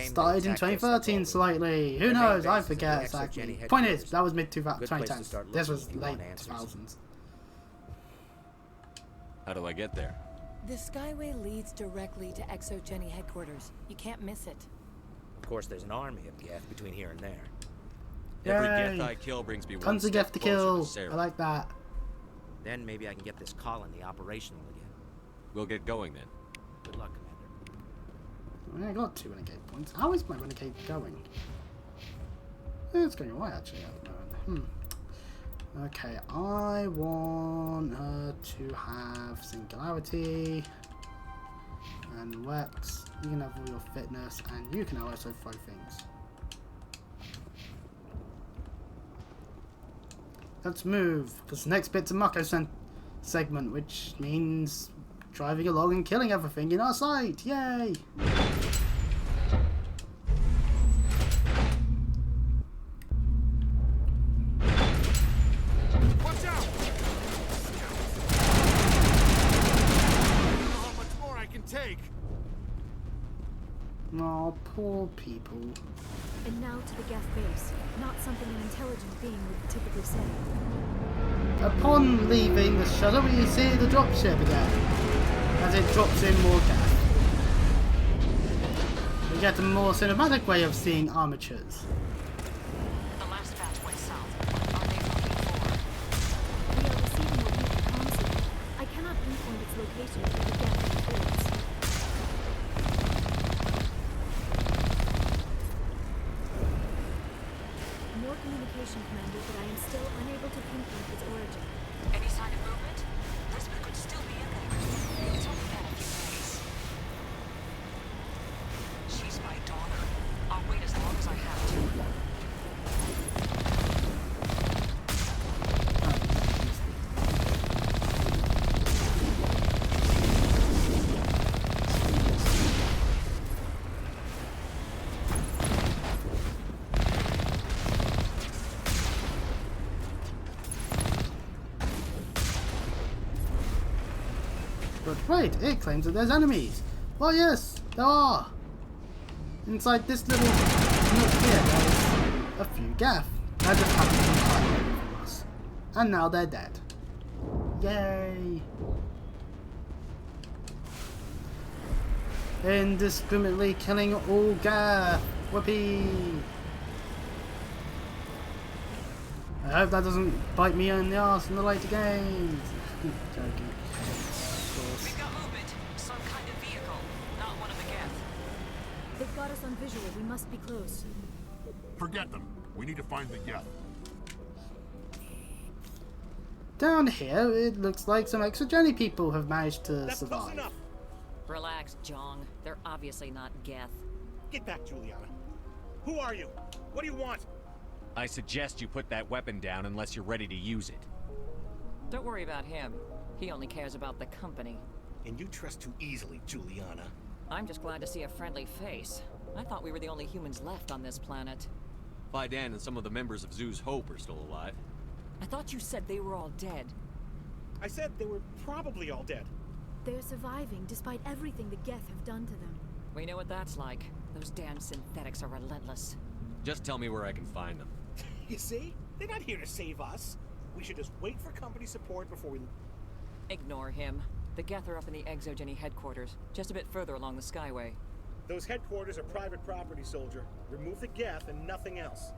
started in 2013 slightly. Who knows? I forget exactly. Point is, that was mid-2010s. This was late 2000s. How do I get there? The Skyway leads directly to ExoGeni headquarters. You can't miss it. Of course, there's an army of geth between here and there. Every Yay. geth I kill brings me one Tons of step geth to closer kill. Saren. I like that. Then maybe I can get this colony operational again. We'll get going then. Good luck, Commander. I got 2 renegade points. How is my renegade going? It's going alright actually at the moment. Okay, I want her to have Singularity and Wex. You can have all your fitness, and you can also throw things. Let's move, because the next bit's a Mako segment, which means driving along and killing everything in our sight. Yay! Watch out! I don't know how much more I can take. Oh, poor people. And now to the Geth base. Not something an intelligent being would typically say. Upon leaving the shuttle, we see the dropship again, as it drops in more gas. We get a more cinematic way of seeing armatures. The last batch went south. What are they looking for? We are receiving a weak comm signal. I cannot pinpoint its location through the Geth reports. More But wait, it claims that there's enemies. Well, yes, there are. Inside this little nook here, there's a few geth. They're just happy to be hiding from us. And now they're dead. Yay! Indiscriminately killing all geth. Whoopee! I hope that doesn't bite me in the arse in the later games. Joking. We've got movement. Some kind of vehicle. Not one of the geth. They've got us on visual. We must be close. Forget them. We need to find the geth. Down here, it looks like some exogeny people have managed to survive. Relax, Jong. They're obviously not geth. Get back, Juliana. Who are you? What do you want? I suggest you put that weapon down unless you're ready to use it. Don't worry about him. He only cares about the company. And you trust too easily, Juliana. I'm just glad to see a friendly face. I thought we were the only humans left on this planet. Fidan and some of the members of Zoo's Hope are still alive. I thought you said they were all dead. I said they were probably all dead. They're surviving despite everything the geth have done to them. We know what that's like. Those damn synthetics are relentless. Just tell me where I can find them. You see? They're not here to save us. We should just wait for company support before we... Ignore him. The geth are up in the exogeny headquarters, just a bit further along the Skyway. Those headquarters are private property, soldier. Remove the geth and nothing else.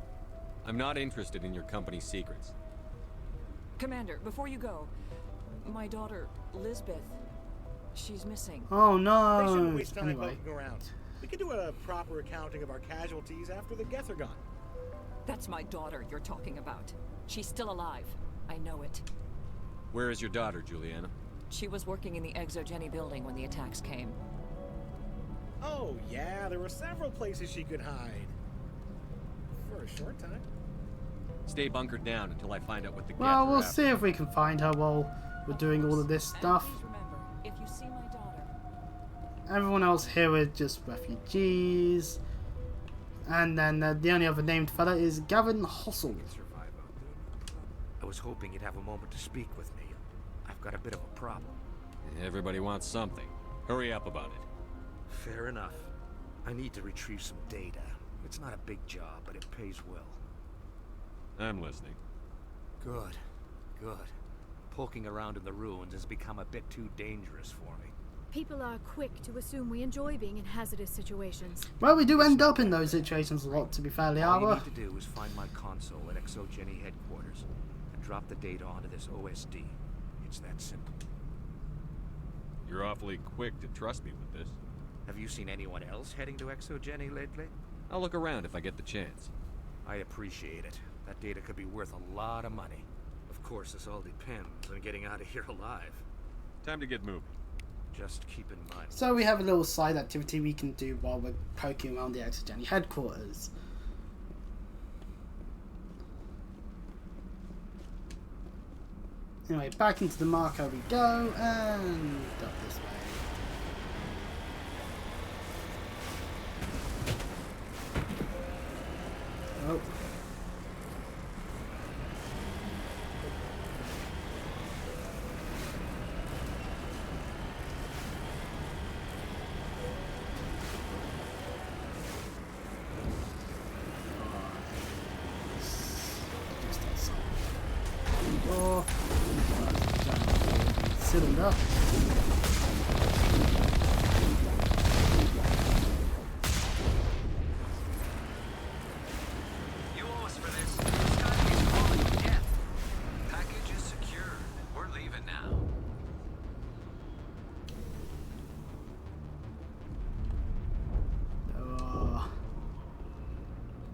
I'm not interested in your company's secrets. Commander, before you go, my daughter, Lisbeth, she's missing. Oh no! They shouldn't waste time Anyway. poking around. We can do a proper accounting of our casualties after the geth are gone. That's my daughter you're talking about. She's still alive. I know it. Where is your daughter, Juliana? She was working in the exogeny building when the attacks came. Oh yeah, there were several places she could hide. For a short time. Stay bunkered down until I find out what the geth Well, are we'll after. see if we can find her while we're doing all of this stuff. Please remember, if you see my daughter... Everyone else here is just refugees. And then the only other named fella is Gavin Hossel. I was hoping you'd have a moment to speak with me. I've got a bit of a problem. Everybody wants something. Hurry up about it. Fair enough. I need to retrieve some data. It's not a big job, but it pays well. I'm listening. Good. Good. Poking around in the ruins has become a bit too dangerous for me. People are quick to assume we enjoy being in hazardous situations. Well, we do end up in those situations a lot, to be fair, All you Liara. need to do is find my console at Exogeny headquarters and drop the data onto this OSD. It's that simple. You're awfully quick to trust me with this. Have you seen anyone else heading to Exogeny lately? I'll look around if I get the chance. I appreciate it. That data could be worth a lot of money. Of course, this all depends on getting out of here alive. Time to get moving. Just keep in mind. So we have a little side activity we can do while we're poking around the exogeny headquarters. Anyway, back into the marker we go, and up this way. Oh. Oh, cylinder. You owe us for this. This guy is calling geth. Package is secured. We're leaving now.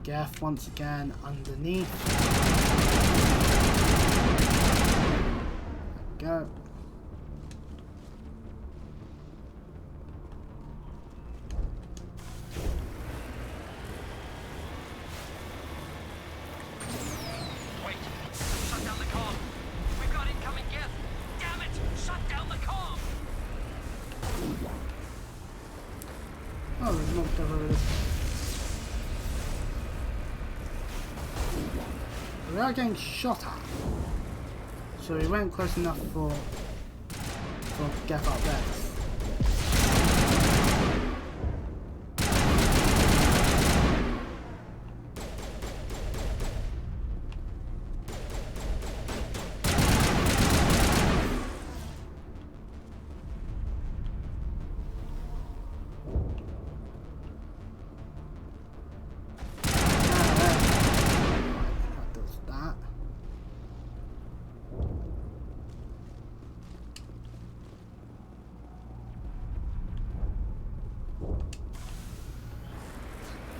Geth once again underneath. Go. Wait. Shut down the comm. We've got incoming geth. Damn it! Shut down the comm. Oh, there's not over this. We are getting shot at. So we went close enough for from geth out there.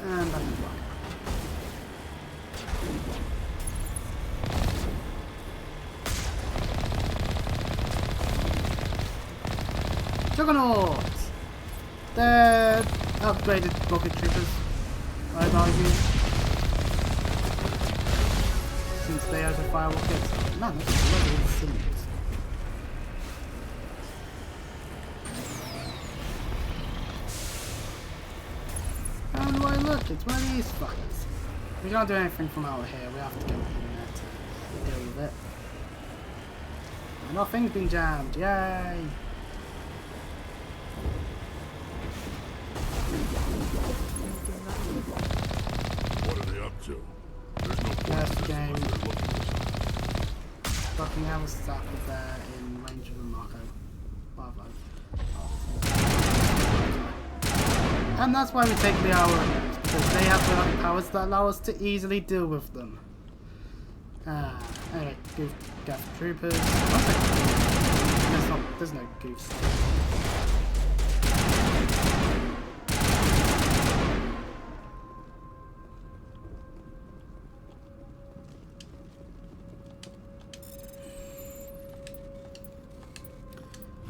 And back to the block. Juggernauts! They're upgraded rocket troopers, I'd argue. Since they also fire rockets. Man, that's a lot of cylinders. And why look, it's one of these fuckers. We can't do anything from out here, we have to go in there to deal with it. Nothing's been jammed, yay! What are they up to? There's no point Last in this game. unless they're looking for something. Fucking hell, a stack of there in range of the Marco. Bravo. And that's why we take Liara next, because they have the powers that allow us to easily deal with them. Anyway, goof geth troopers. There's no goofs.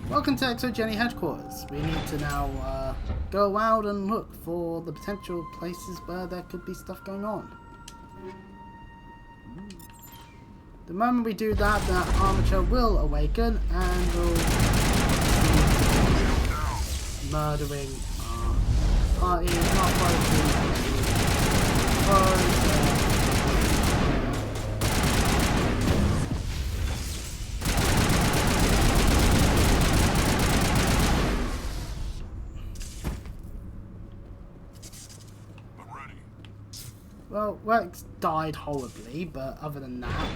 Welcome to Exogeny headquarters. We need to now go out and look for the potential places where there could be stuff going on. The moment we do that, that armature will awaken and will murdering our party, not well, Rex died horribly, but other than that...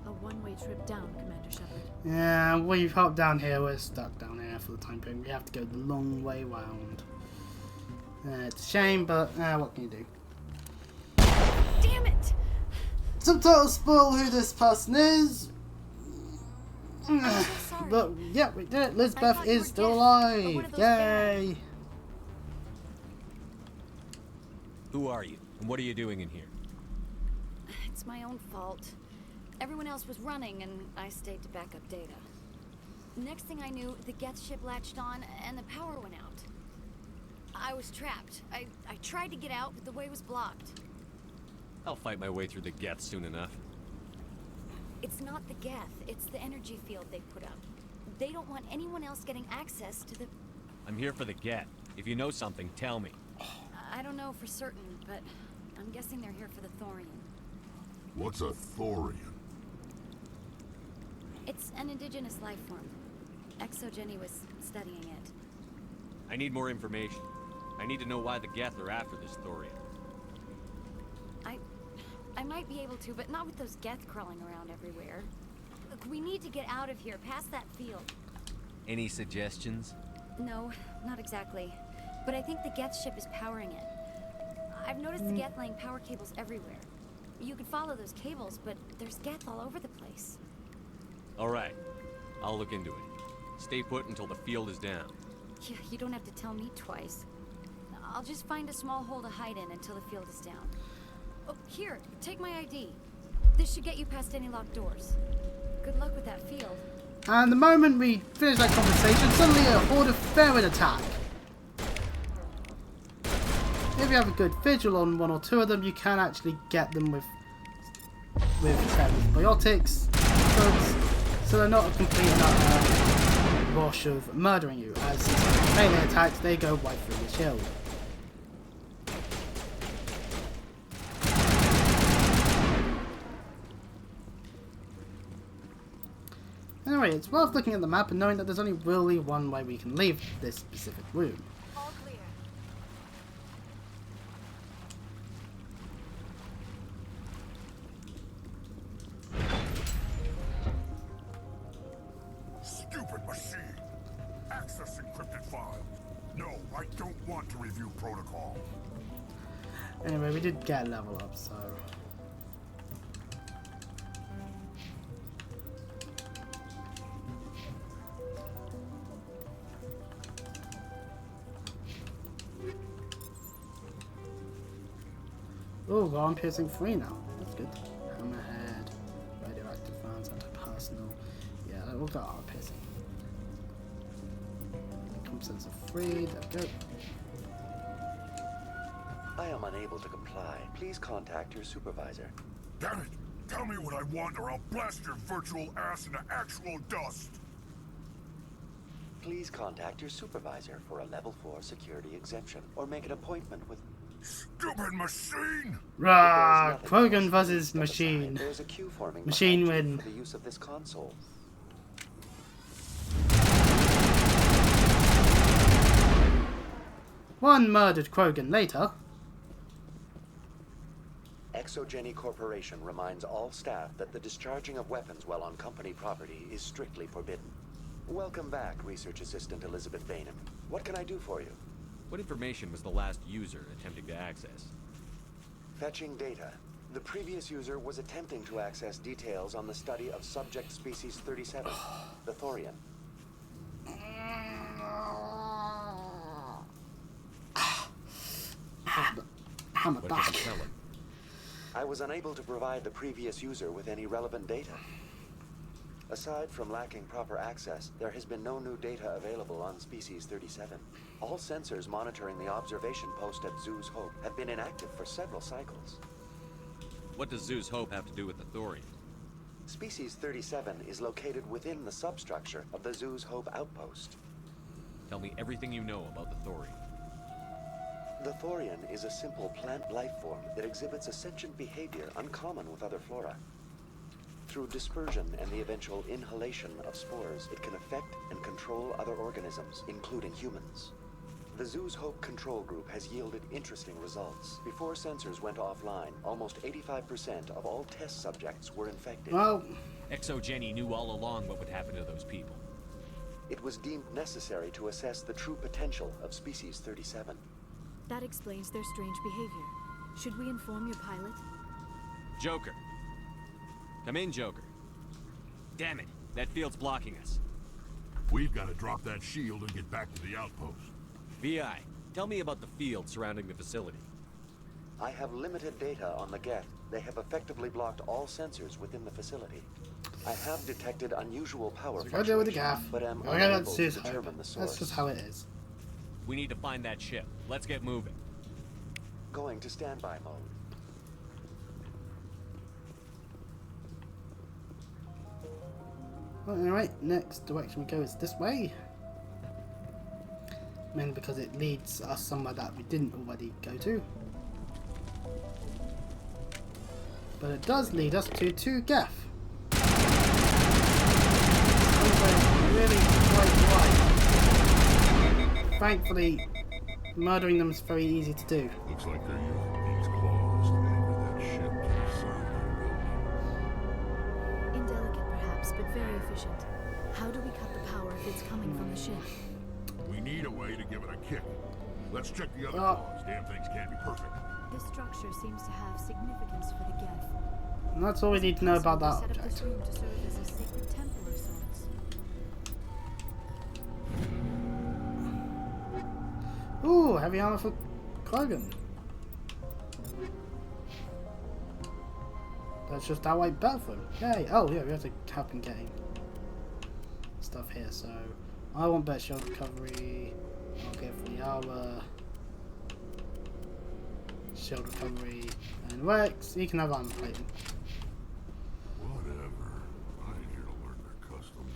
A one-way trip down, Commander Shepard. Yeah, we've hopped down here, we're stuck down here for the time being. We have to go the long way round. It's a shame, but what can you do? Damn it! Subtitles spoil who this person is. Sorry. But yeah, we did it. Lisbeth is still alive. Yay! Who are you, and what are you doing in here? It's my own fault. Everyone else was running, and I stayed to back up data. Next thing I knew, the geth ship latched on, and the power went out. I was trapped. I tried to get out, but the way was blocked. I'll fight my way through the geth soon enough. It's not the geth, it's the energy field they put up. They don't want anyone else getting access to the... I'm here for the geth. If you know something, tell me. I don't know for certain, but I'm guessing they're here for the thorium. What's a thorium? It's an indigenous life form. Exogeny was studying it. I need more information. I need to know why the geth are after this thorium. I might be able to, but not with those geth crawling around everywhere. Look, we need to get out of here, past that field. Any suggestions? No, not exactly. But I think the geth ship is powering it. I've noticed the geth laying power cables everywhere. You could follow those cables, but there's geth all over the place. Alright, I'll look into it. Stay put until the field is down. Yeah, you don't have to tell me twice. I'll just find a small hole to hide in until the field is down. Oh, here, take my ID. This should get you past any locked doors. Good luck with that field. And the moment we finish that conversation, suddenly a horde of Ferid attack. If you have a good vigil on one or two of them, you can actually get them with biotics, so they're not a complete and utter rush of murdering you. As melee attacks, they go right through the shield. Anyway, it's worth looking at the map and knowing that there's only really one way we can leave this specific room. All clear. Stupid machine! Access encrypted files. No, I don't want to review protocol. Anyway, we did get a level up, so... Oh, we're on piercing 3 now. That's good. Hammerhead, radioactive rounds, anti-personal. Yeah, we'll go armor piercing. Competence of 3, there we go. I am unable to comply. Please contact your supervisor. Damn it! Tell me what I want or I'll blast your virtual ass into actual dust! Please contact your supervisor for a level 4 security exemption or make an appointment with... Stupid machine! Rah! Krogan versus machine. There's a queue forming Machine win. for the use of this console. One murdered Krogan later. Exogeny Corporation reminds all staff that the discharging of weapons while on company property is strictly forbidden. Welcome back, Research Assistant Elizabeth Bainham. What can I do for you? What information was the last user attempting to access? Fetching data. The previous user was attempting to access details on the study of subject species 37, the Thorian. Hammer back. I was unable to provide the previous user with any relevant data. Aside from lacking proper access, there has been no new data available on species 37. All sensors monitoring the observation post at Zoo's Hope have been inactive for several cycles. What does Zoo's Hope have to do with the Thorian? Species 37 is located within the substructure of the Zoo's Hope outpost. Tell me everything you know about the Thorian. The Thorian is a simple plant life form that exhibits a sentient behavior uncommon with other flora. Through dispersion and the eventual inhalation of spores, it can affect and control other organisms, including humans. The Zoo's Hope control group has yielded interesting results. Before sensors went offline, almost 85% of all test subjects were infected. Well, Exogeny knew all along what would happen to those people. It was deemed necessary to assess the true potential of species 37. That explains their strange behavior. Should we inform your pilot? Joker. Come in, Joker. Damn it, that field's blocking us. We've got to drop that shield and get back to the outpost. VI, tell me about the field surrounding the facility. I have limited data on the geth. They have effectively blocked all sensors within the facility. I have detected unusual power so go deal with the fluctuations, geth. but am Okay, unable to determine the source. That's just how it is. We need to find that ship. Let's get moving. Going to standby mode. Alright, next direction we go is this way. Mainly because it leads us somewhere that we didn't already go to. But it does lead us to 2 geth. Really quite right. Thankfully, murdering them is very easy to do. Looks like they're using these claws to anchor that ship to the side of the building. Indelicate perhaps, but very efficient. How do we cut the power if it's coming from the ship? We need a way to give it a kick. Let's check the other claws. Damn things can't be perfect. This structure seems to have significance for the geth. And that's all we need to know about that Set up object. this room to serve as a sacred temple of sorts. Ooh, heavy armor for Krogan. That's just outright better for him. Yay! Oh yeah, we have to help him getting stuff here. So I want better shield recovery. I'll go for Liara. Shield recovery and Rex. He can have armor plating. Whatever. I ain't here to learn their customs.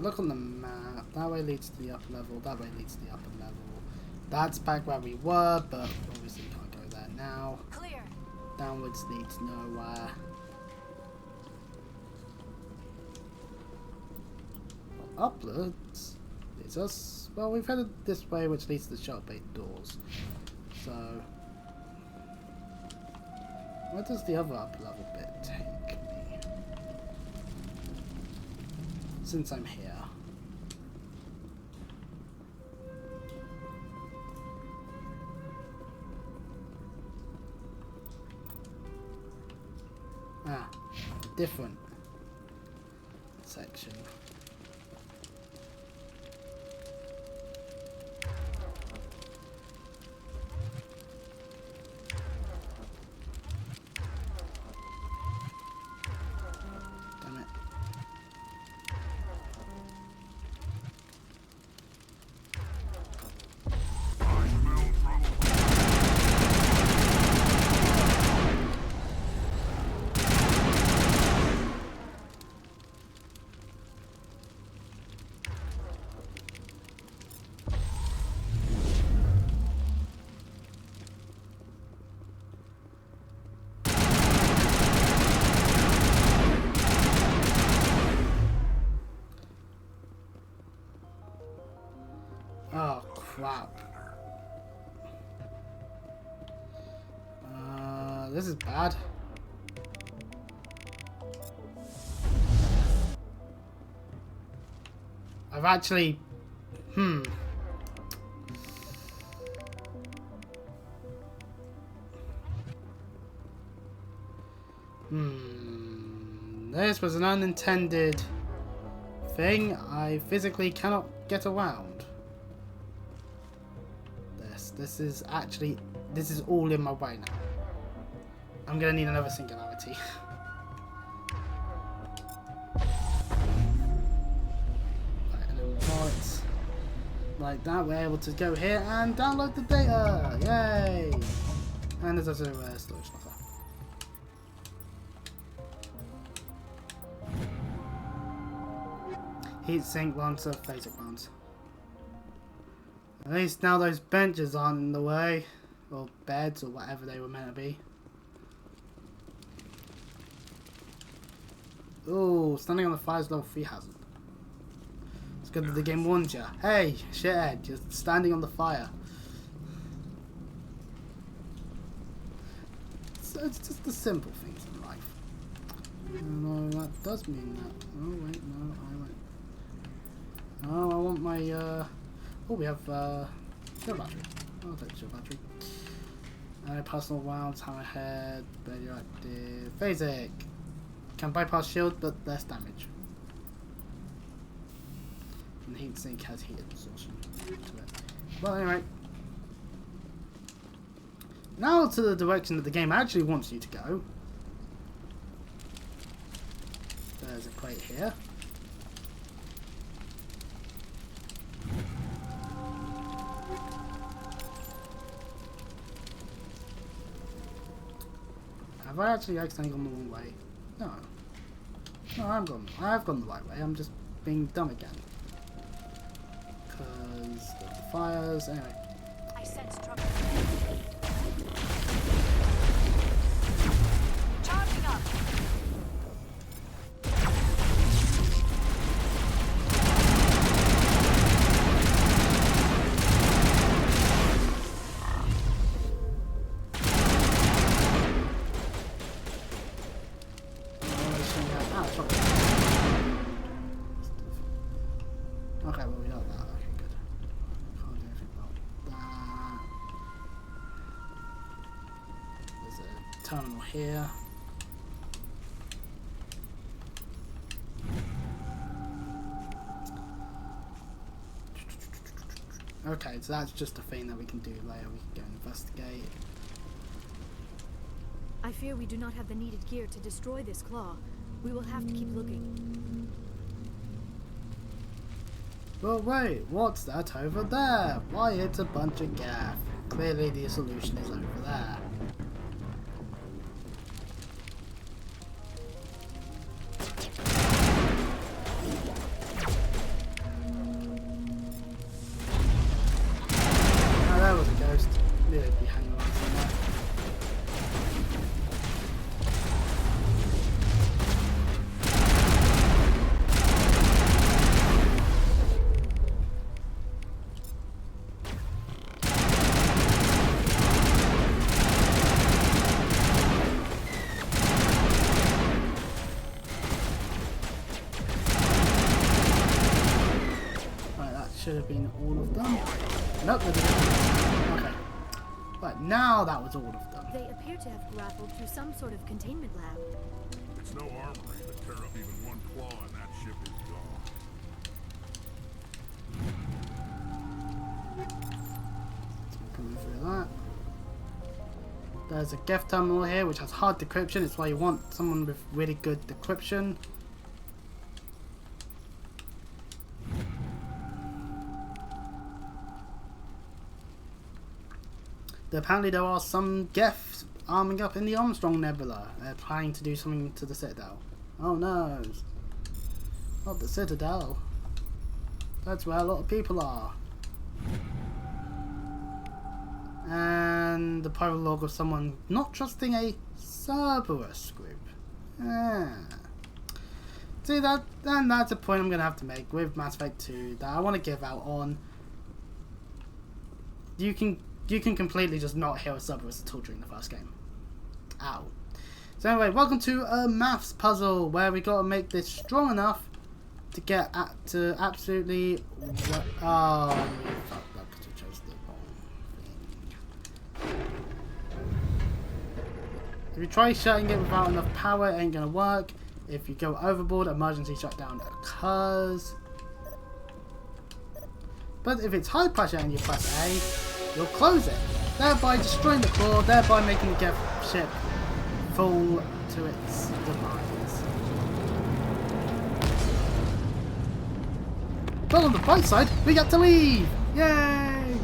look on the map. That way leads to the upper level. That way leads to the upper level. That's back where we were, but obviously can't go there now. Clear. Downwards leads nowhere. Upwards leads us. Well, we've headed this way, which leads to the shark bait doors. So, where does the other upper level bit take me? Since I'm here. Ah, a different section. Damn it. Oh crap. This is bad. I've actually... This was an unintended thing I physically cannot get around. This is actually... This is all in my way now. I'm gonna need another singularity. Like that, we're able to go here and download the data! Yay! And there's also a storage locker. Heatsink launcher, phaser grounds. At least now those benches aren't in the way. Or beds, or whatever they were meant to be. Ooh, standing on the fire is level 3 hazard. It's good that the game warns you. Hey, shithead, you're standing on the fire. So it's just the simple things in life. No, that does mean that. Oh wait, no, I won't. Oh, I want my oh, we have shield battery. I'll take the shield battery. Personal rounds, hammerhead, radioactive, phasic. Can bypass shield, but less damage. And the heatsink has heat absorption to it. Well, anyway. Now to the direction that the game actually wants you to go. There's a crate here. Have I actually accidentally gone the wrong way? No. No, I've gone the right way. I'm just being dumb again. Because the fires. Anyway. I sense trouble. Charging up. Okay, well we got that. Okay, good. Can't do anything about that. There's a terminal here. Okay, so that's just a thing that we can do later. We can go and investigate. I fear we do not have the needed gear to destroy this claw. We will have to keep looking. But wait, what's that over there? Why, it's a bunch of geth. Clearly the solution is over there. of them? Nope, there isn't. Okay. Right, now that was all of them. They appear to have grappled through some sort of containment lab. It's no armory that tear up even one claw and that ship is gone. Coming through that. There's a geth terminal here which has hard decryption. It's why you want someone with really good decryption. Apparently there are some geths arming up in the Armstrong Nebula. They're planning to do something to the Citadel. Oh no. Not the Citadel. That's where a lot of people are. And the prologue of someone not trusting a Cerberus group. See, that's a point I'm going to have to make with Mass Effect 2 that I want to give out on. You can completely just not hear a Cerberus at all during the first game. Ow. So anyway, welcome to a maths puzzle where we got to make this strong enough to get to absolutely... Oh, we fucked up because we chose the wrong thing. If you try shutting it without enough power, it ain't going to work. If you go overboard, emergency shutdown occurs. But if it's high pressure and you press A, you'll close it, thereby destroying the core, thereby making the geth ship fall to its demise. But on the bright side, we get to leave! Yay!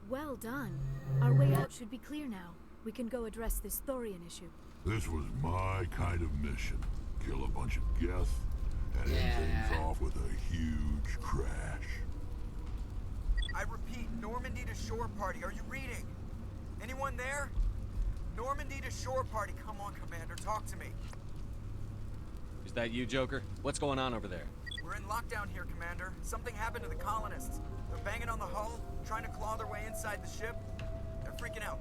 Well done. Our way out should be clear now. We can go address this thorian issue. This was my kind of mission. Kill a bunch of geth and end things off with a huge crash. I repeat, Normandy to shore party. Are you reading? Anyone there? Normandy to shore party. Come on, Commander. Talk to me. Is that you, Joker? What's going on over there? We're in lockdown here, Commander. Something happened to the colonists. They're banging on the hull, trying to claw their way inside the ship. They're freaking out.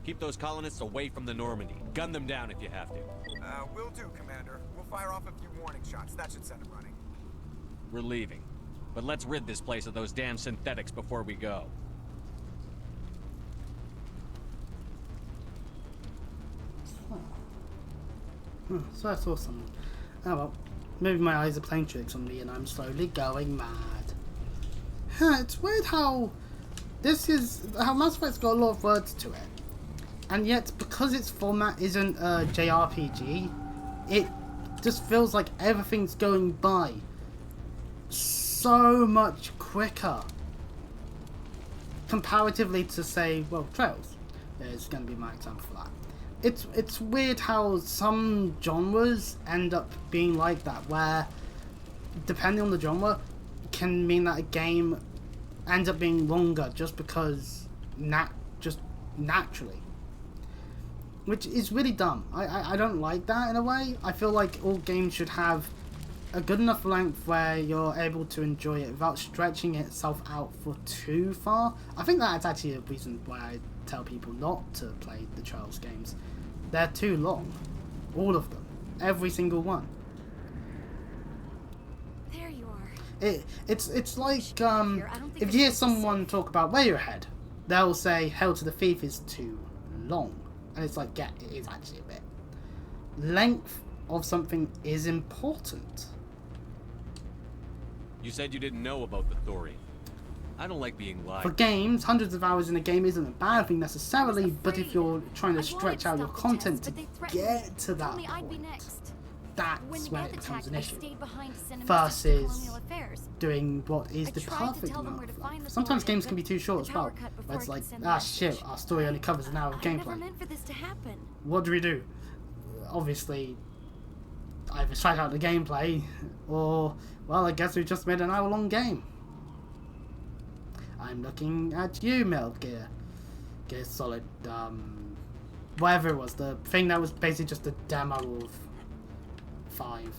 Keep those colonists away from the Normandy. Gun them down if you have to. Will do, Commander. We'll fire off a few warning shots. That should send them running. We're leaving. But let's rid this place of those damn synthetics before we go. So I saw something. Oh well. Maybe my eyes are playing tricks on me and I'm slowly going mad. It's weird how Mass Effect's got a lot of words to it. And yet, because its format isn't a JRPG, it just feels like everything's going by so much quicker. Comparatively to, say, well, Trails is going to be my example for that. It's weird how some genres end up being like that, where, depending on the genre, can mean that a game ends up being longer just because, just naturally. Which is really dumb. I don't like that in a way. I feel like all games should have a good enough length where you're able to enjoy it without stretching itself out for too far. I think that's actually a reason why I tell people not to play the Trails games. They're too long. All of them. Every single one. There you are. It's like, if you hear someone talk about Where You're Ahead, they'll say Hail to the Thief is too long. And it's like, yeah, it is actually a bit. Length of something is important. You said you didn't know about the thorium. I don't like being lied. For games, hundreds of hours in a game isn't a bad thing necessarily, but if you're trying to stretch out your content to get to that point, that's when it becomes an issue. Versus doing what is the perfect amount of length. Sometimes games can be too short as well. Where it's like, ah shit, our story only covers an hour of gameplay. What do we do? Obviously, either stretch out the gameplay, or, well, I guess we just made an hour-long game. I'm looking at you, Metal Gear Solid, whatever it was, the thing that was basically just a demo of 5.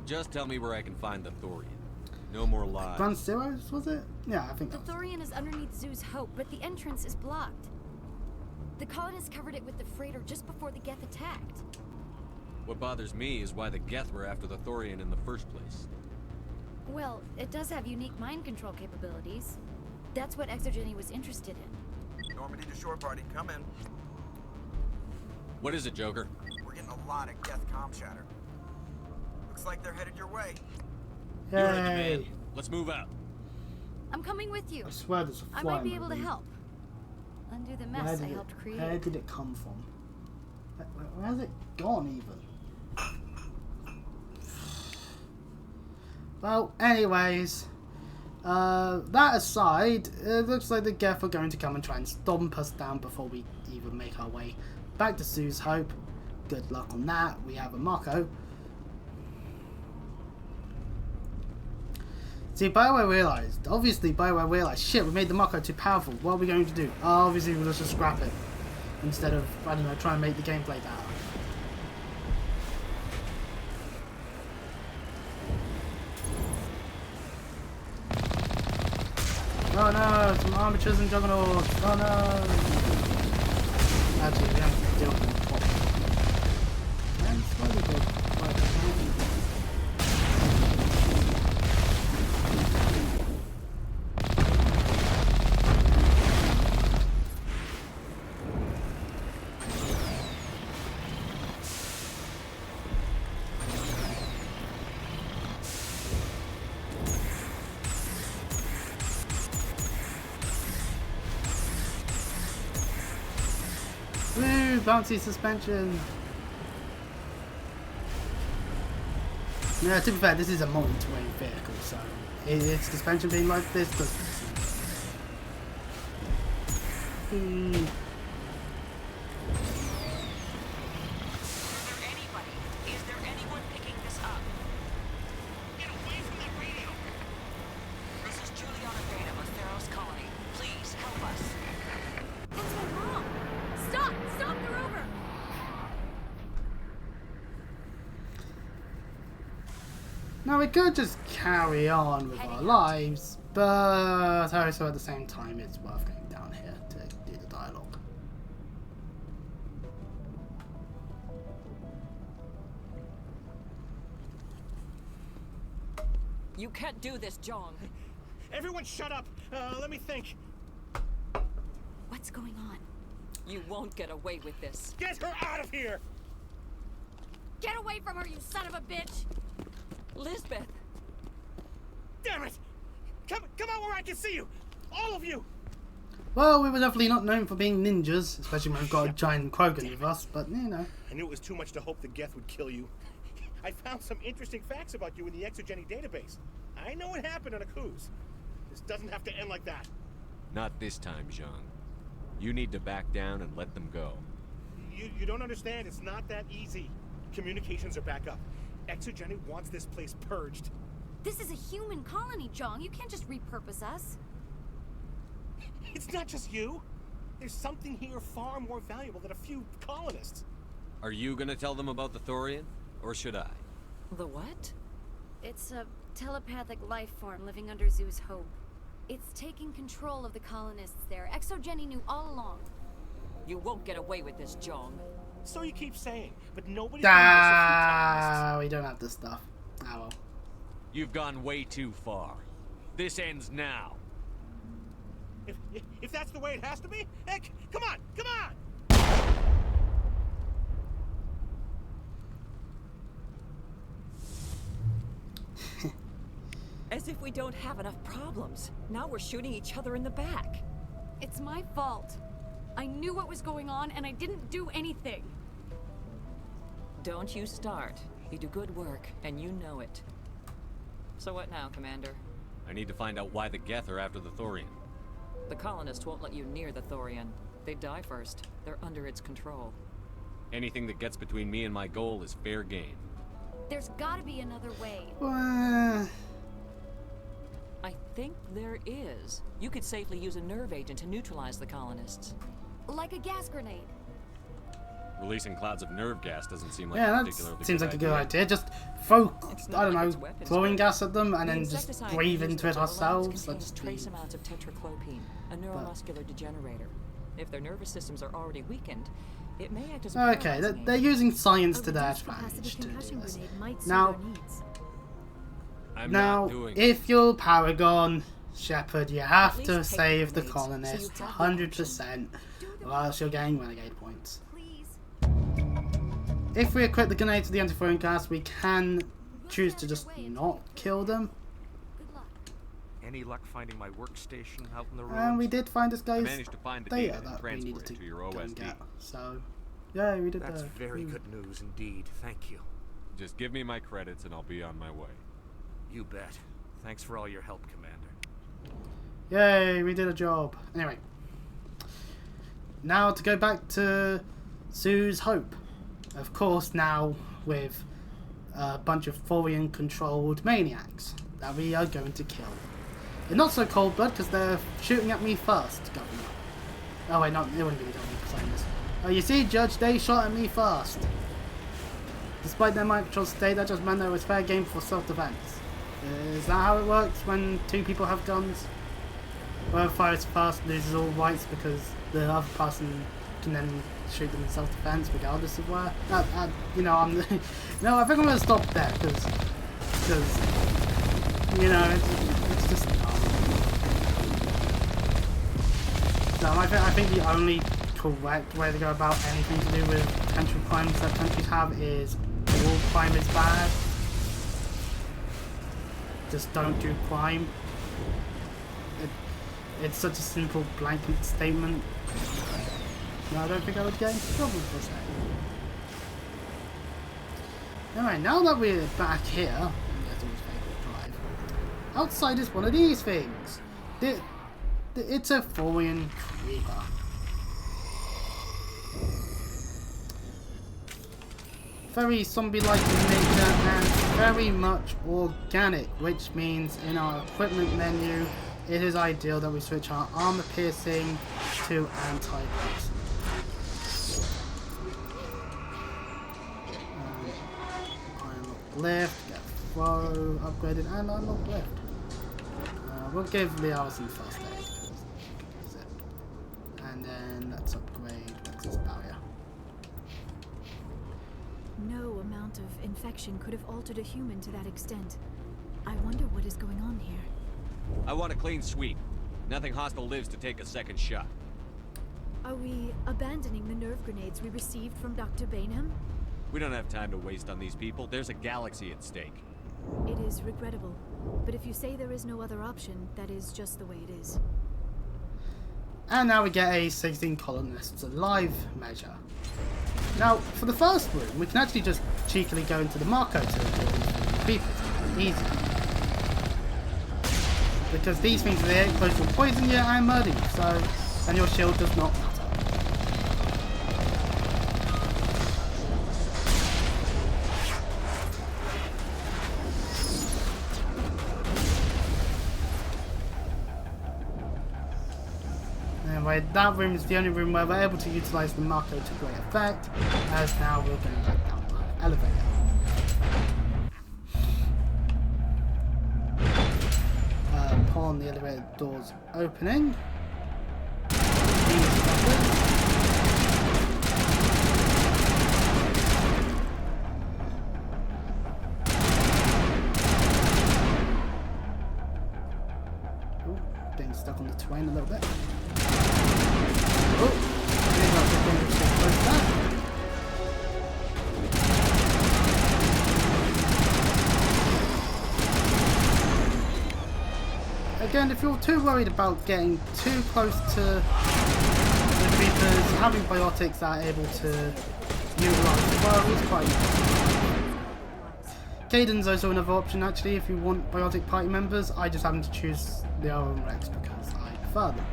Just tell me where I can find the thorium. No more lies. Grand Zeros, was it? Yeah, I think The that was. Thorian is underneath Zoo's Hope, but the entrance is blocked. The colonists covered it with the freighter just before the Geth attacked. What bothers me is why the Geth were after the Thorian in the first place. Well, it does have unique mind control capabilities. That's what Exogeny was interested in. Normandy to shore party, come in. What is it, Joker? We're getting a lot of geth comm chatter. Looks like they're headed your way. You heard the man. Yay! Let's move out. I'm coming with you. I swear there's a I fly might be able to moving. help. Undo the mess I helped create. Where did it come from? Where has it gone even? Well, anyways, that aside, it looks like the Geth are going to come and try and stomp us down before we even make our way back to Sue's Hope. Good luck on that. We have a Mako. See, BioWare realised, obviously BioWare realised, shit, we made the Mako too powerful. What are we going to do? Obviously we'll just scrap it. Instead of, I don't know, try and make the gameplay better. Oh no, some armatures and juggernauts. Oh no. Actually, we have to deal with them. And slowly go. Woo! Bouncy suspension! Yeah, to be fair, this is a multi-terrain vehicle, so its suspension being like this doesn't make sense. Is there anyone picking this up? Get away from that radio! This is Juliana Beta of Feros Colony. Please help us. That's my mom! Stop! Stop the rover! Now we could just carry on with our lives, but also at the same time it's worth going down here to do the dialogue. You can't do this, John. Everyone shut up! Let me think. What's going on? You won't get away with this. Get her out of here! Get away from her, you son of a bitch! Lisbeth! Damn it! Come out where I can see you! All of you! Well, we were definitely not known for being ninjas, especially when we've got a giant Krogan with us, but you know. I knew it was too much to hope the Geth would kill you. I found some interesting facts about you in the Exogeny database. I know what happened on Akuz. This doesn't have to end like that. Not this time, Zhang. You need to back down and let them go. You don't understand. It's not that easy. Communications are back up. Exogeny wants this place purged. This is a human colony, Jong. You can't just repurpose us. It's not just you. There's something here far more valuable than a few colonists. Are you gonna tell them about the Thorian? Or should I? The what? It's a telepathic life form living under Zoo's Hope. It's taking control of the colonists there. Exogeny knew all along. You won't get away with this, Jong. So you keep saying, but nobody. We don't have this stuff. Ah well. You've gone way too far. This ends now. If that's the way it has to be, heck, come on! As if we don't have enough problems. Now we're shooting each other in the back. It's my fault. I knew what was going on and I didn't do anything. Don't you start. You do good work, and you know it. So what now, Commander? I need to find out why the Geth are after the Thorian. The colonists won't let you near the Thorian. They'd die first. They're under its control. Anything that gets between me and my goal is fair game. There's gotta be another way. I think there is. You could safely use a nerve agent to neutralize the colonists. Like a gas grenade. Releasing clouds of nerve gas doesn't seem like Yeah, a that particularly seems like a good idea. idea. Just throw, I don't like it's know, weapons throwing grade. gas at them and The then just insecticide breathe used into in it Borderlands ourselves. That'd contains just trace be... amounts of tetraclopine, a neuromuscular degenerator. If their nervous systems are already weakened, it may act as a Okay, paralyzing they're agent. using science to their reduced capacity advantage to do concussion this. grenade might suit Now, our needs. I'm now, not doing if you're Paragon, Shepard, you have to least take save the the grenades, so you colonists have the 100%, or else you're getting renegade points. Please. If we equip the grenades with the anti-throwing gas, we can choose to just not kill them. Good luck. Any luck finding my workstation out in the ruins? And we did find this I guy's managed to find the data data and that we transport needed it to your go and OSD. get. So, yeah, we did That's that. very good news indeed. Thank you. Just give me my credits and I'll be on my way. You bet. Thanks for all your help, Commander. Yay, we did a job. Anyway, now to go back to Zoo's Hope. Of course, now with a bunch of Thorian-controlled maniacs that we are going to kill. They're not so cold blood because they're shooting at me first, Governor. Oh wait, no, it wouldn't be the Governor saying this. Oh, you see, Judge, they shot at me first. Despite their mind-controlled state, that just meant there was fair game for self-defense. Is that how it works when two people have guns? Whoever fires first loses all rights because the other person can then shoot them in self-defense regardless of where. You know, I think I'm gonna stop there because you know it's just. So I think the only correct way to go about anything to do with potential crimes that countries have is all crime is bad. Just don't do crime. It's such a simple blanket statement. No, I don't think I would get into trouble for saying. Alright, now that we're back here, there's always favourite drive. Outside is one of these things. It's a Thorian creeper. Very zombie-like in nature and very much organic, which means in our equipment menu it is ideal that we switch our armor piercing to anti-poison. Unlock lift, get throw upgraded, and unlock lift. We'll give Liara some first aid because we could use it. And then let's upgrade Vex's barrier. No amount of infection could have altered a human to that extent. I wonder what is going on here. I want a clean sweep. Nothing hostile lives to take a second shot. Are we abandoning the nerve grenades we received from Dr. Bainham? We don't have time to waste on these people. There's a galaxy at stake. It is regrettable, but if you say there is no other option, that is just the way it is. And now we get a 16 colonists alive measure. Now, for the first room, we can actually just cheekily go into the Marco territory for people. Easy. Because these things are there, both will poison you and murder you, so, and your shield does not matter. Anyway, that room is the only room where we're able to utilise the Marco to great effect, as now we're going back down the elevator. Upon the elevator doors opening, getting stuck on the terrain a little bit. Oh, maybe I'll get to stay close to that. Again, if you're too worried about getting too close to the creepers, having biotics that are able to utilise the fire is quite useful. Caden's also another option actually if you want biotic party members. I just happen to choose the Liara and Rex because I prefer them.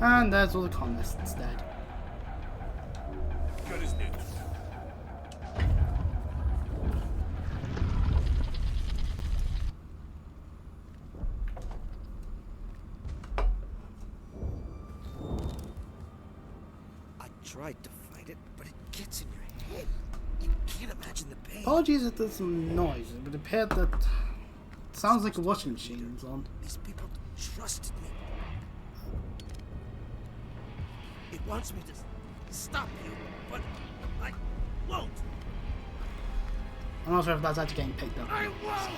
And there's all the colonists dead. Good as new. I tried to fight it, but it gets in your head. You can't imagine the pain. Apologies if there's some noise, but it appeared that it sounds like a washing machine is on. These people trusted me. It wants me to stop you, but I won't. I'm not sure if that's actually getting picked up. I won't.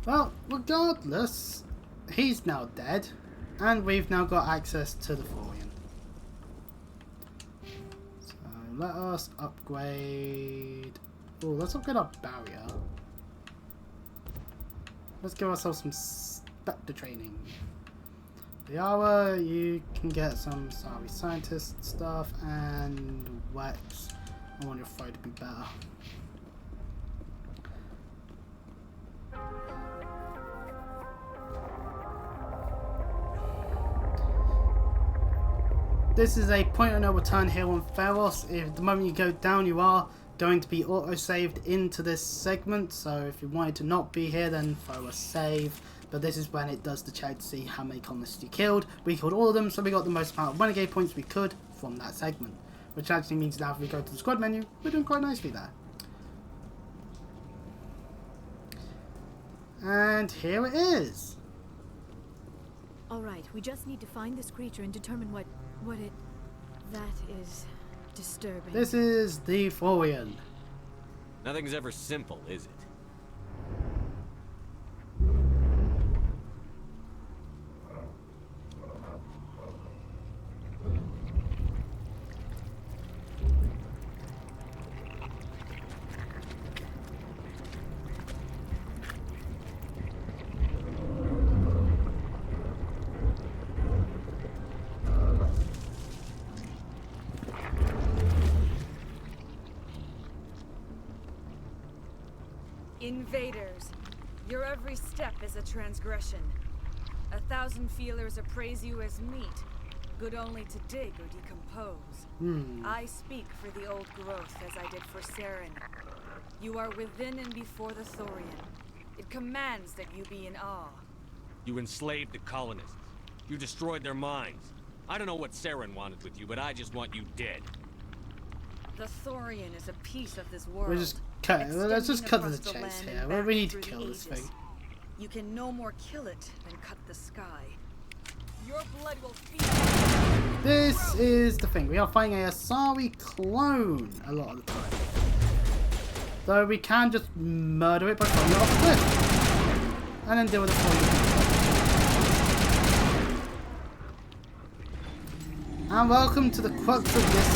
Well, regardless, he's now dead, and we've now got access to the Thorian. So let us upgrade. Oh, let's upgrade our barrier. Let's give ourselves some Spectre training. Liara, you can get some sorry scientist stuff, and Wex, I want your throw to be better. This is a point of no return here on Feros. If the moment you go down, you are going to be auto-saved into this segment. So if you wanted to not be here, then throw a save. But this is when it does the check to see how many colonists you killed. We killed all of them, so we got the most amount of renegade points we could from that segment. Which actually means now if we go to the squad menu, we're doing quite nicely there. And here it is. Alright, we just need to find this creature and determine what it... That is disturbing. This is the Thorian. Nothing's ever simple, is it? Invaders, your every step is a transgression. 1,000 feelers appraise you as meat, good only to dig or decompose. I speak for the old growth as I did for Saren. You are within and before the Thorian. It commands that you be in awe. You enslaved the colonists. You destroyed their minds. I don't know what Saren wanted with you, but I just want you dead. The Thorian is a piece of this world. Let's just cut to the chase here. We need to kill this thing. You can no more kill it than cut the sky. Your blood will feed. This is the thing. We are fighting a Asari clone a lot of the time. Though we can just murder it by throwing it off the cliff. And then deal with it for you. And welcome to the crux of this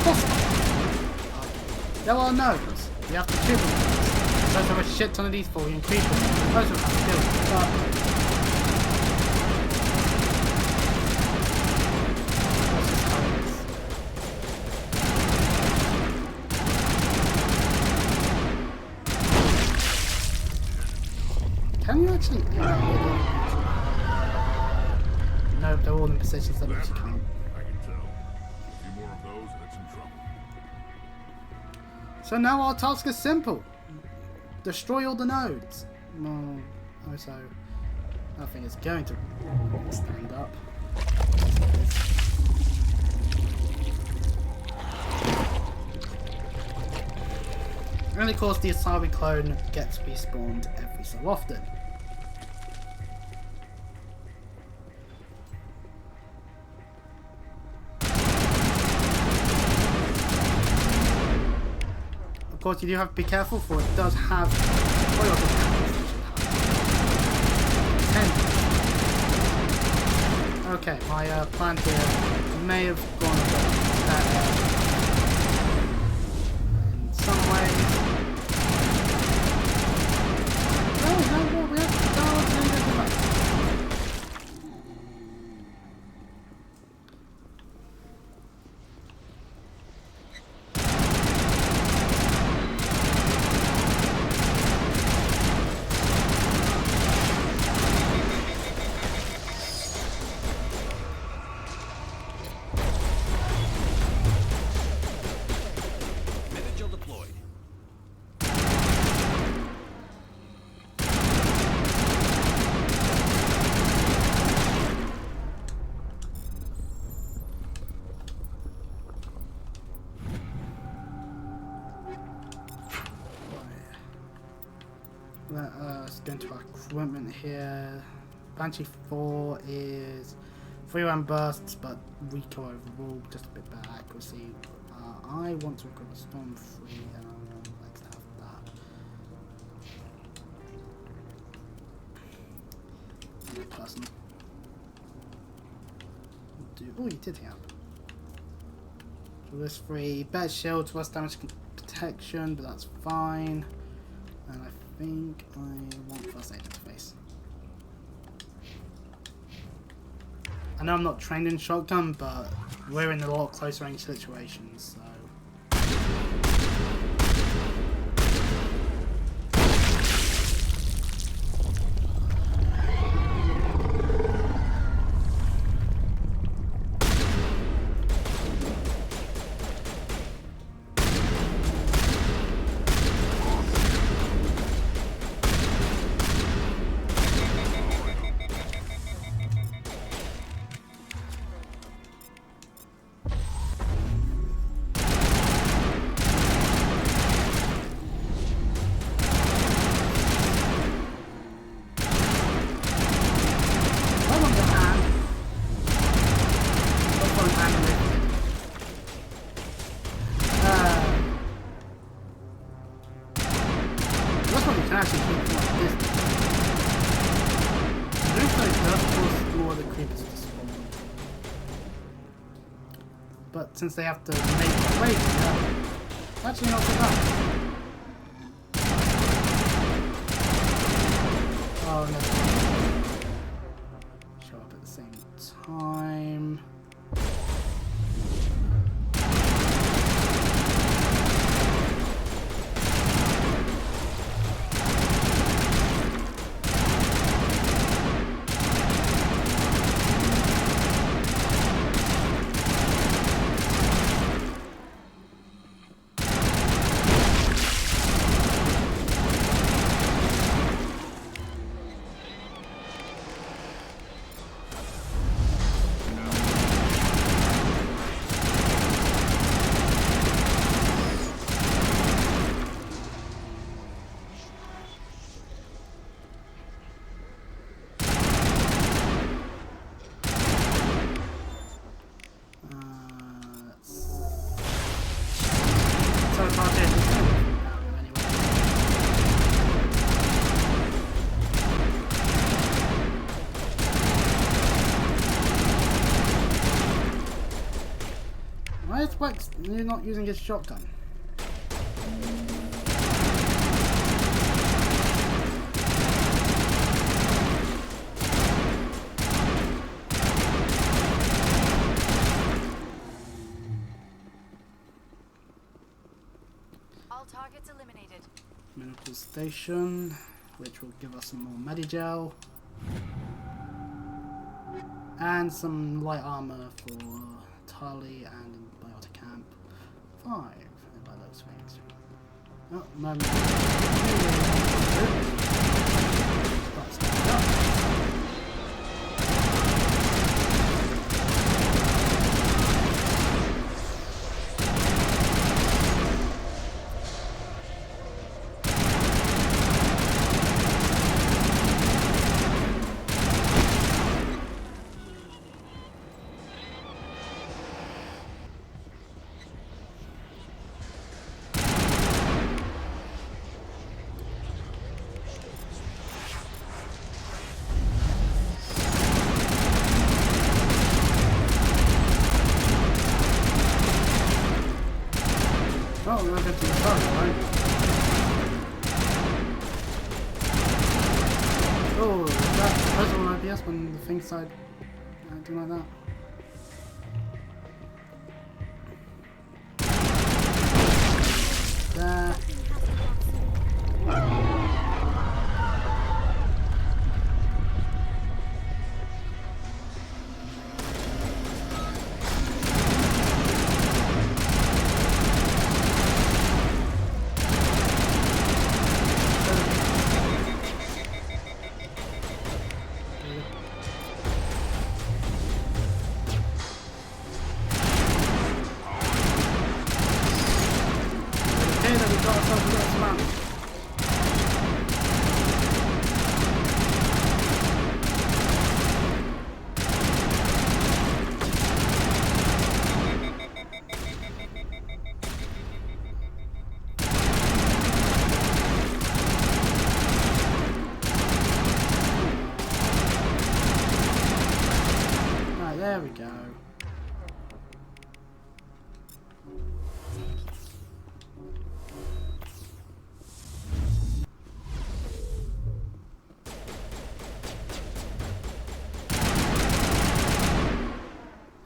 boss. There are nodes. We have to shoot them. Those are a shit ton of these Thorian creatures. Those will have to do. Can you actually? No, they're all in positions that makes you can't. I can tell. A few more of those, and it's in trouble. So now our task is simple. Destroy all the nodes. Well, also, nothing is going to stand up. And of course the Asari clone gets respawned every so often. Of course you do have to be careful, for it does have Okay, my plan here may have gone a bit bad in some ways. No, we have to go and do the Let's go into our equipment here. Banshee 4 is 3-round bursts, but weaker overall, just a bit better accuracy. I want to equip a Storm 3, and I would like to have that. Good person. Oh, you did help. So this 3, better shields, less damage protection, but that's fine. And I think I want first aid interface. I know I'm not trained in shotgun, but we're in a lot of close range situations, so. But since they have to make a way, actually not too bad. Oh no. Show up at the same time. Why is Wax not using his shotgun? All targets eliminated. Medical station, which will give us some more Medigel. And some light armor for Tali and Biotic Camp 5. And by those things. Oh, no. Start standing up. Oh, we're going to the start, right? Oh, is that puzzle on OBS when the thing side do like that? There.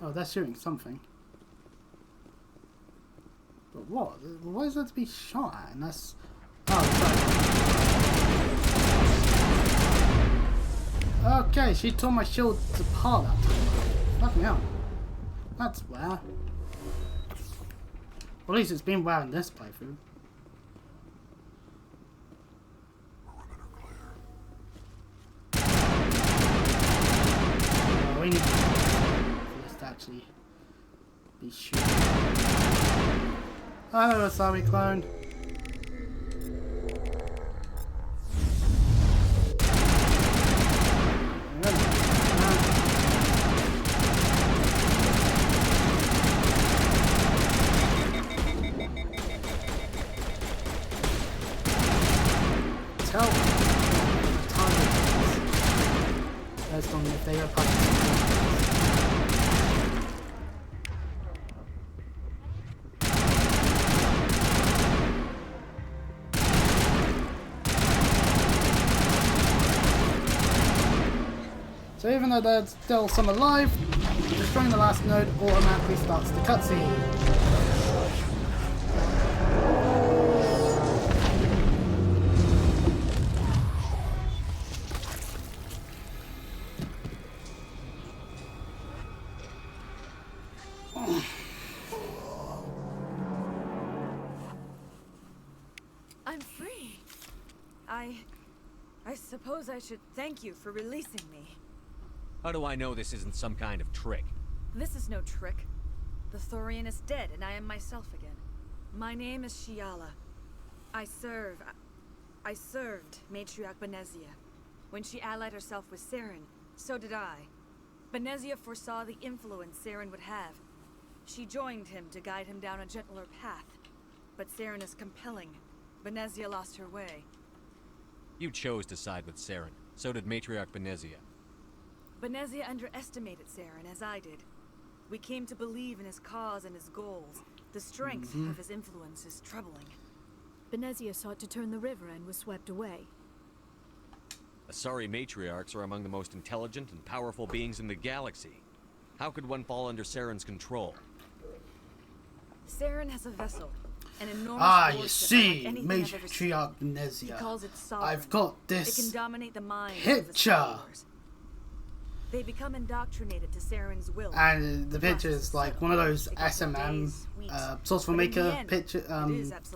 Oh, they're shooting something. But what? What is there to be shot at? And that's... Oh, okay, she tore my shield apart that time. Fucking hell. That's wear. Well, at least it's been wear in this playthrough. Oh, we need for this to actually be shooting. Hello, Asari clone. Tell the target based on if they are participating. So even though there's still some alive, destroying the last node automatically starts the cutscene. I'm free. I suppose I should thank you for releasing me. How do I know this isn't some kind of trick? This is no trick. The Thorian is dead, and I am myself again. My name is Shiala. I served Matriarch Benezia. When she allied herself with Saren, so did I. Benezia foresaw the influence Saren would have. She joined him to guide him down a gentler path. But Saren is compelling. Benezia lost her way. You chose to side with Saren. So did Matriarch Benezia. Benezia underestimated Saren, as I did. We came to believe in his cause and his goals. The strength of his influence is troubling. Benezia sought to turn the river and was swept away. Asari matriarchs are among the most intelligent and powerful beings in the galaxy. How could one fall under Saren's control? Saren has a vessel. An enormous you see, Matriarch Benezia. I've got this it can dominate the mind picture. They become indoctrinated to Saren's will. And the picture is like one of those SMM, Source Maker picture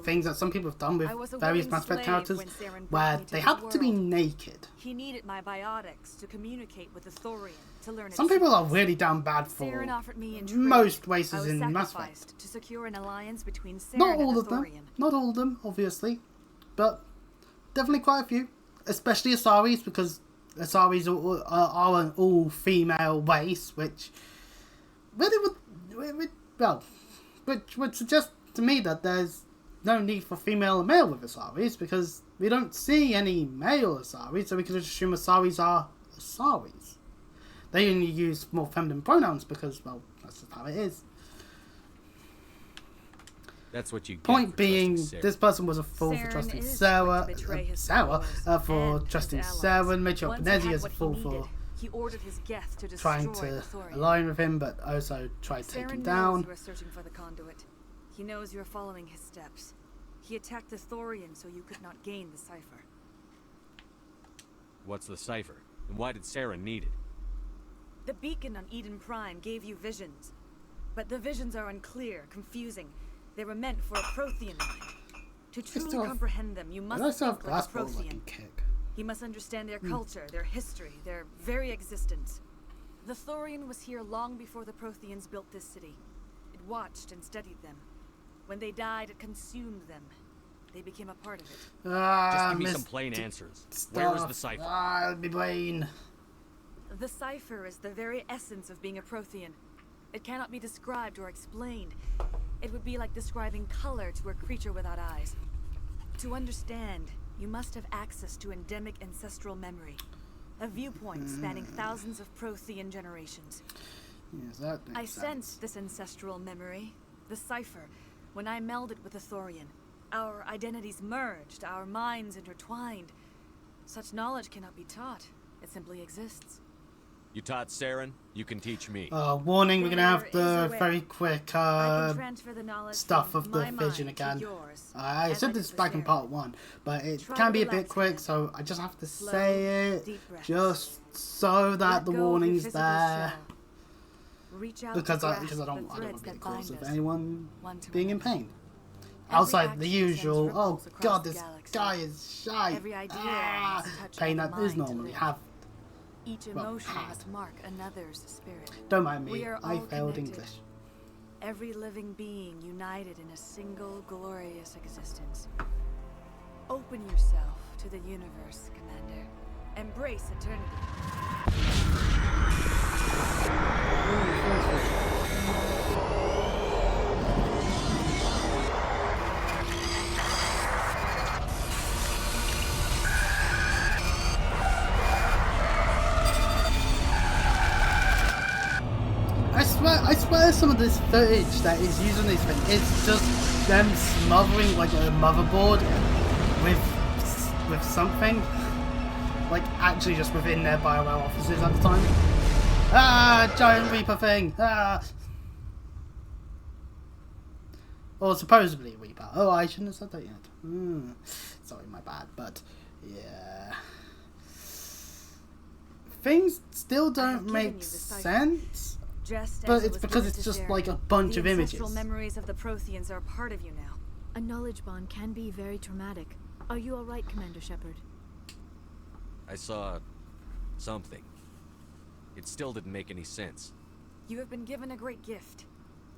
things that some people have done with various Mass Effect characters, where they happen to be naked. He needed my biotics to communicate with the Thorian to learn. Some people are really down bad for most races in Mass Effect. To secure an alliance between Saren Not all and of the them. Thorian. Not all of them, obviously, but definitely quite a few, especially Asaris, because Asaris are an all-female race, which really would suggest to me that there's no need for female and male with Asaris, because we don't see any male Asaris, so we can just assume Asaris are Asaris. They only use more feminine pronouns because, well, that's just how it is. That's what you get. Point for being, trusting Saren. this person was a fool for trusting Sarah, for trusting Sarah, and Matriarch Benezia is a fool for trying to align with him, but also tried to take him down. You are searching for the conduit. He knows you are following his steps. He attacked the Thorian so you could not gain the cipher. What's the cipher? And why did Saren need it? The beacon on Eden Prime gave you visions. But the visions are unclear, confusing. They were meant for a Prothean mind. To truly comprehend them, you must think like a Prothean. You must understand their culture, their history, their very existence. The Thorian was here long before the Protheans built this city. It watched and studied them. When they died, it consumed them. They became a part of it. Just give me some plain answers. Where is the cipher? My brain. The cipher is the very essence of being a Prothean. It cannot be described or explained. It would be like describing color to a creature without eyes. To understand, you must have access to endemic ancestral memory. A viewpoint spanning thousands of Prothean generations. Yes, that makes I sense. sensed this ancestral memory, the cipher, when I melded with the Thorian. Our identities merged, our minds intertwined. Such knowledge cannot be taught. It simply exists. You taught Saren, you can teach me. Warning, we're gonna have the very quick I can transfer the knowledge stuff from of the my vision mind to again. yours, I as said I this did back for in Sarah. part 1, but it Try can to be a bit relax, quick, Commander. so I just have to Slow, say it, deep breaths. just so that Let the go of your warning's physical there. shell. Reach out Because to I grasp don't the want to threads be the that cause bind of us, anyone one to being in another. pain. Every Outside action the sends usual, oh ripples across god, the this galaxy. guy is shy. Every idea must touch pain another that is mind to normally live. have. Each well, emotion had. must mark another's spirit. Don't mind We me, are I all failed connected. English. Every living being united in a single glorious existence. Open yourself to the universe, Commander. Embrace eternity. I swear some of this footage that is used on this thing is just them smothering like a motherboard with something. Like actually just within their BioWare offices at the time. Ah, giant Reaper thing! Ah! Or supposedly a Reaper. Oh, I shouldn't have said that yet. Sorry, my bad, but yeah. Things still don't make sense. Just But as it it's was because given it's to just Sarah. like a bunch The of images. ancestral memories of the Protheans are a part of you now. A knowledge bond can be very traumatic. Are you alright, Commander Shepard? I saw something. It still didn't make any sense. You have been given a great gift.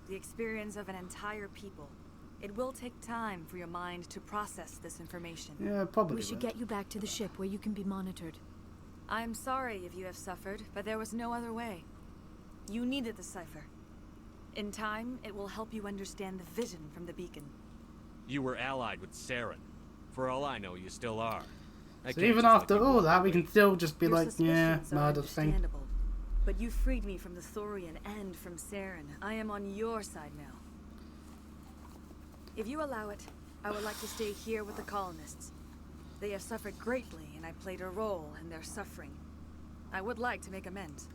The experience of an entire people. It will take time for your mind to process this information. Yeah, probably. We should get you back to the ship where you can be monitored. I'm sorry if you have suffered, but there was no other way. You needed the cipher. In time, it will help you understand the vision from the beacon. You were allied with Saren. For all I know, you still are. I So can't even just let after you all walk that, we away. can still just be Your like, yeah, suspicions are murder thing. understandable, but you freed me from the Thorian and from Saren. I am on your side now. If you allow it, I would like to stay here with the colonists. They have suffered greatly, and I played a role in their suffering. I would like to make amends.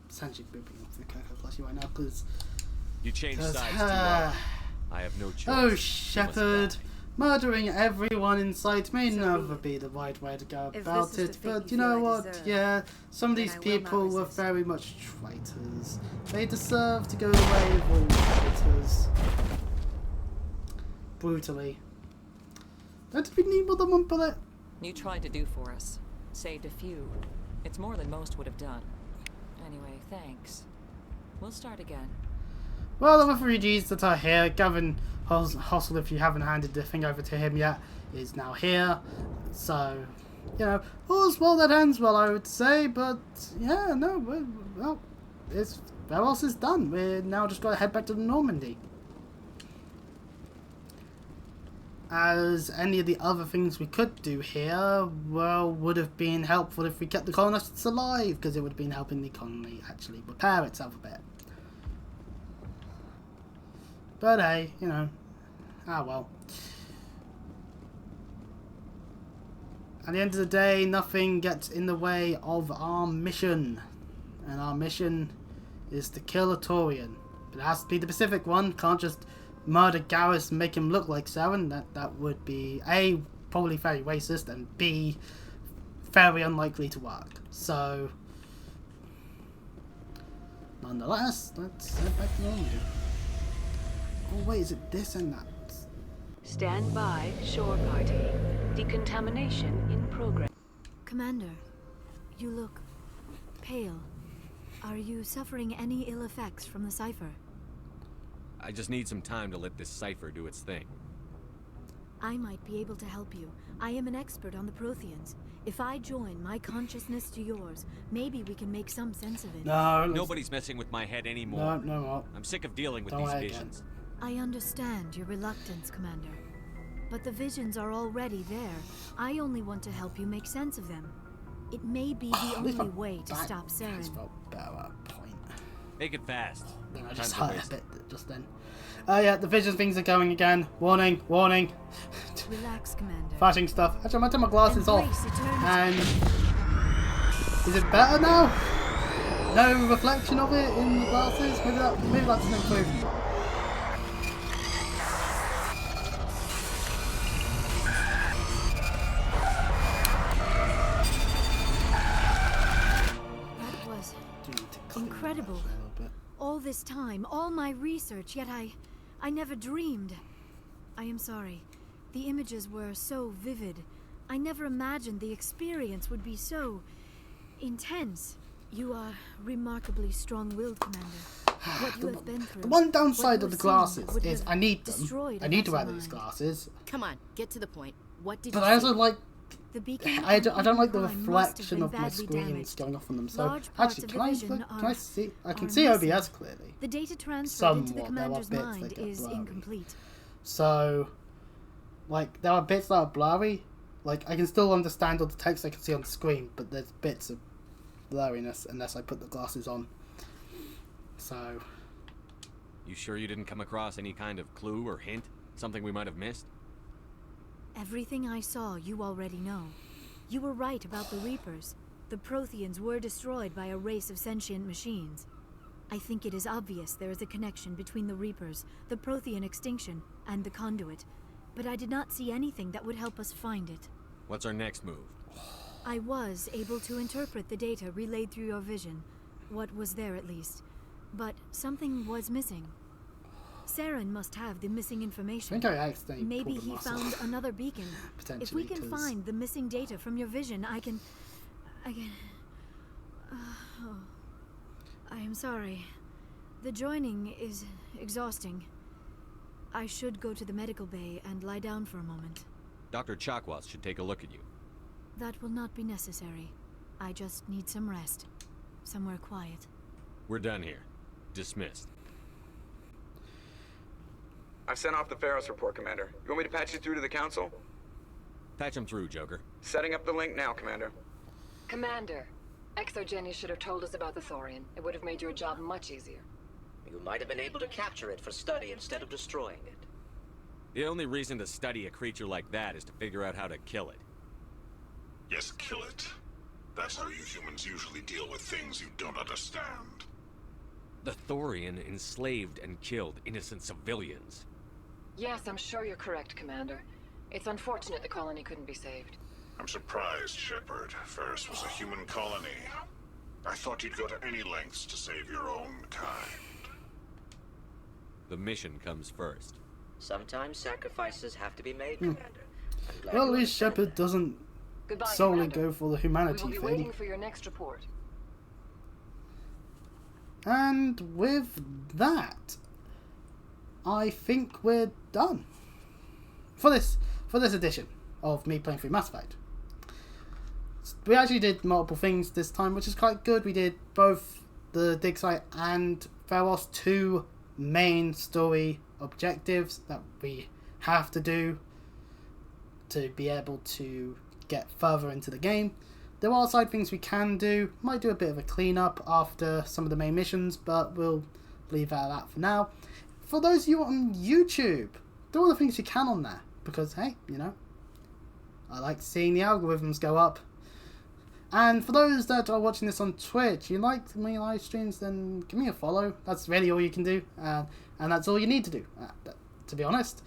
Essentially booping off the Coco Plushie right now because. You changed sides too often. I have no choice. Oh, You must Shepard. die. Murdering everyone in sight may never be the right way to go If about this is it, the fate but you you know feel I what? deserve, Yeah, some of then these I will not people were resist. very much traitors. They deserve to go the way of all traitors. Brutally. Don't we need more than one bullet? You tried to do for us. Saved a few. It's more than most would have done. Anyway, thanks. We'll start again. Well, the refugees that are here, Gavin Hossel, if you haven't handed the thing over to him yet, is now here. So, you know, all's well that ends well, I would say. But, yeah, no, well, Feros is done. We're now just got to head back to Normandy. As any of the other things we could do here, well, would have been helpful if we kept the colonists alive, because it would have been helping the colony actually repair itself a bit. But hey, you know, well. At the end of the day, nothing gets in the way of our mission. And our mission is to kill a Taurian. But it has to be the Pacific one, can't just murder Garrus and make him look like Saren. That would be A, probably very racist, and B, very unlikely to work. So, nonetheless, let's head back to Normandy. Oh wait, is it this and that? Stand by, shore party. Decontamination in progress. Commander, you look pale. Are you suffering any ill effects from the cipher? I just need some time to let this cipher do its thing. I might be able to help you. I am an expert on the Protheans. If I join my consciousness to yours, maybe we can make some sense of it. No. Nobody's messing with my head anymore. No. I'm sick of dealing with Don't these worry visions. I understand your reluctance, Commander. But the visions are already there. I only want to help you make sense of them. It may be the only way to stop Saren. Make it fast. Then I Time just to hurt a waste. bit just then. Yeah, the vision things are going again. Warning, warning. Relax, Commander. Flashing stuff. Actually, I'm gonna take my glasses Embrace off. eternity. And is it better now? no reflection of it in the glasses? Maybe that's an improvement. That was incredible. All this time, all my research, yet I never dreamed. I am sorry. The images were so vivid. I never imagined the experience would be so intense. You are remarkably strong-willed, Commander. What you have been through. The one downside of the glasses is I need them. I need to wear these glasses. Come on, get to the point. What did but you I also see? like... I don't like the Prime reflection must of have my been screens damaged. going off on them. So Large parts actually, of can the I vision look? Can I see? I can are see missing. OBS clearly. The data transferred into the Somewhat. commander's There are bits mind that get is blurry. incomplete. So, like, there are bits that are blurry. Like, I can still understand all the text I can see on the screen, but there's bits of blurriness unless I put the glasses on. So... You sure you didn't come across any kind of clue or hint? Something we might have missed? Everything I saw, you already know. You were right about the Reapers. The Protheans were destroyed by a race of sentient machines. I think it is obvious there is a connection between the Reapers, the Prothean extinction, and the Conduit. But I did not see anything that would help us find it. What's our next move? I was able to interpret the data relayed through your vision. What was there, at least. But something was missing. Saren must have the missing information. I think I accidentally Maybe pulled a he muscle. found another beacon. If we can find the missing data from your vision, I can... oh. I am sorry. The joining is exhausting. I should go to the medical bay and lie down for a moment. Dr. Chakwas should take a look at you. That will not be necessary. I just need some rest. Somewhere quiet. We're done here. Dismissed. I've sent off the Feros report, Commander. You want me to patch you through to the Council? Patch him through, Joker. Setting up the link now, Commander. Commander, Exogeny should have told us about the Thorian. It would have made your job much easier. You might have been able to capture it for study instead of destroying it. The only reason to study a creature like that is to figure out how to kill it. Yes, kill it. That's how you humans usually deal with things you don't understand. The Thorian enslaved and killed innocent civilians. Yes, I'm sure you're correct, Commander. It's unfortunate the colony couldn't be saved. I'm surprised, Shepard. Feros was a human colony. I thought you'd go to any lengths to save your own kind. The mission comes first. Sometimes sacrifices have to be made, Commander. I'm glad Well, at you least understand Shepard doesn't Goodbye, solely Commander. go for the humanity We will be thing. waiting for your next report. And with that, I think we're done for this edition of me playing through Mass Effect. We actually did multiple things this time, which is quite good. We did both the dig site and Feros, two main story objectives that we have to do to be able to get further into the game. There are side things we can do. Might do a bit of a cleanup after some of the main missions, but we'll leave that for now. For those of you on YouTube, do all the things you can on there, because hey, you know, I like seeing the algorithms go up. And for those that are watching this on Twitch, you like my live streams, then give me a follow. That's really all you can do, and that's all you need to do, to be honest.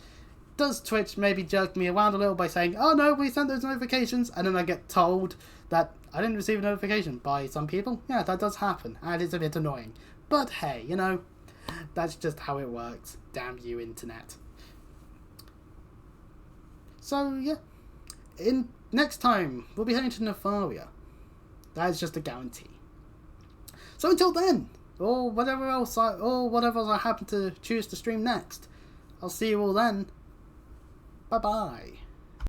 Does Twitch maybe jerk me around a little by saying, oh no, we sent those notifications, and then I get told that I didn't receive a notification by some people? Yeah, that does happen, and it's a bit annoying. But hey, you know, that's just how it works. Damn you, internet. So yeah, next time we'll be heading to Nefaria. That is just a guarantee. So until then, or whatever else I happen to choose to stream next, I'll see you all then. Bye bye.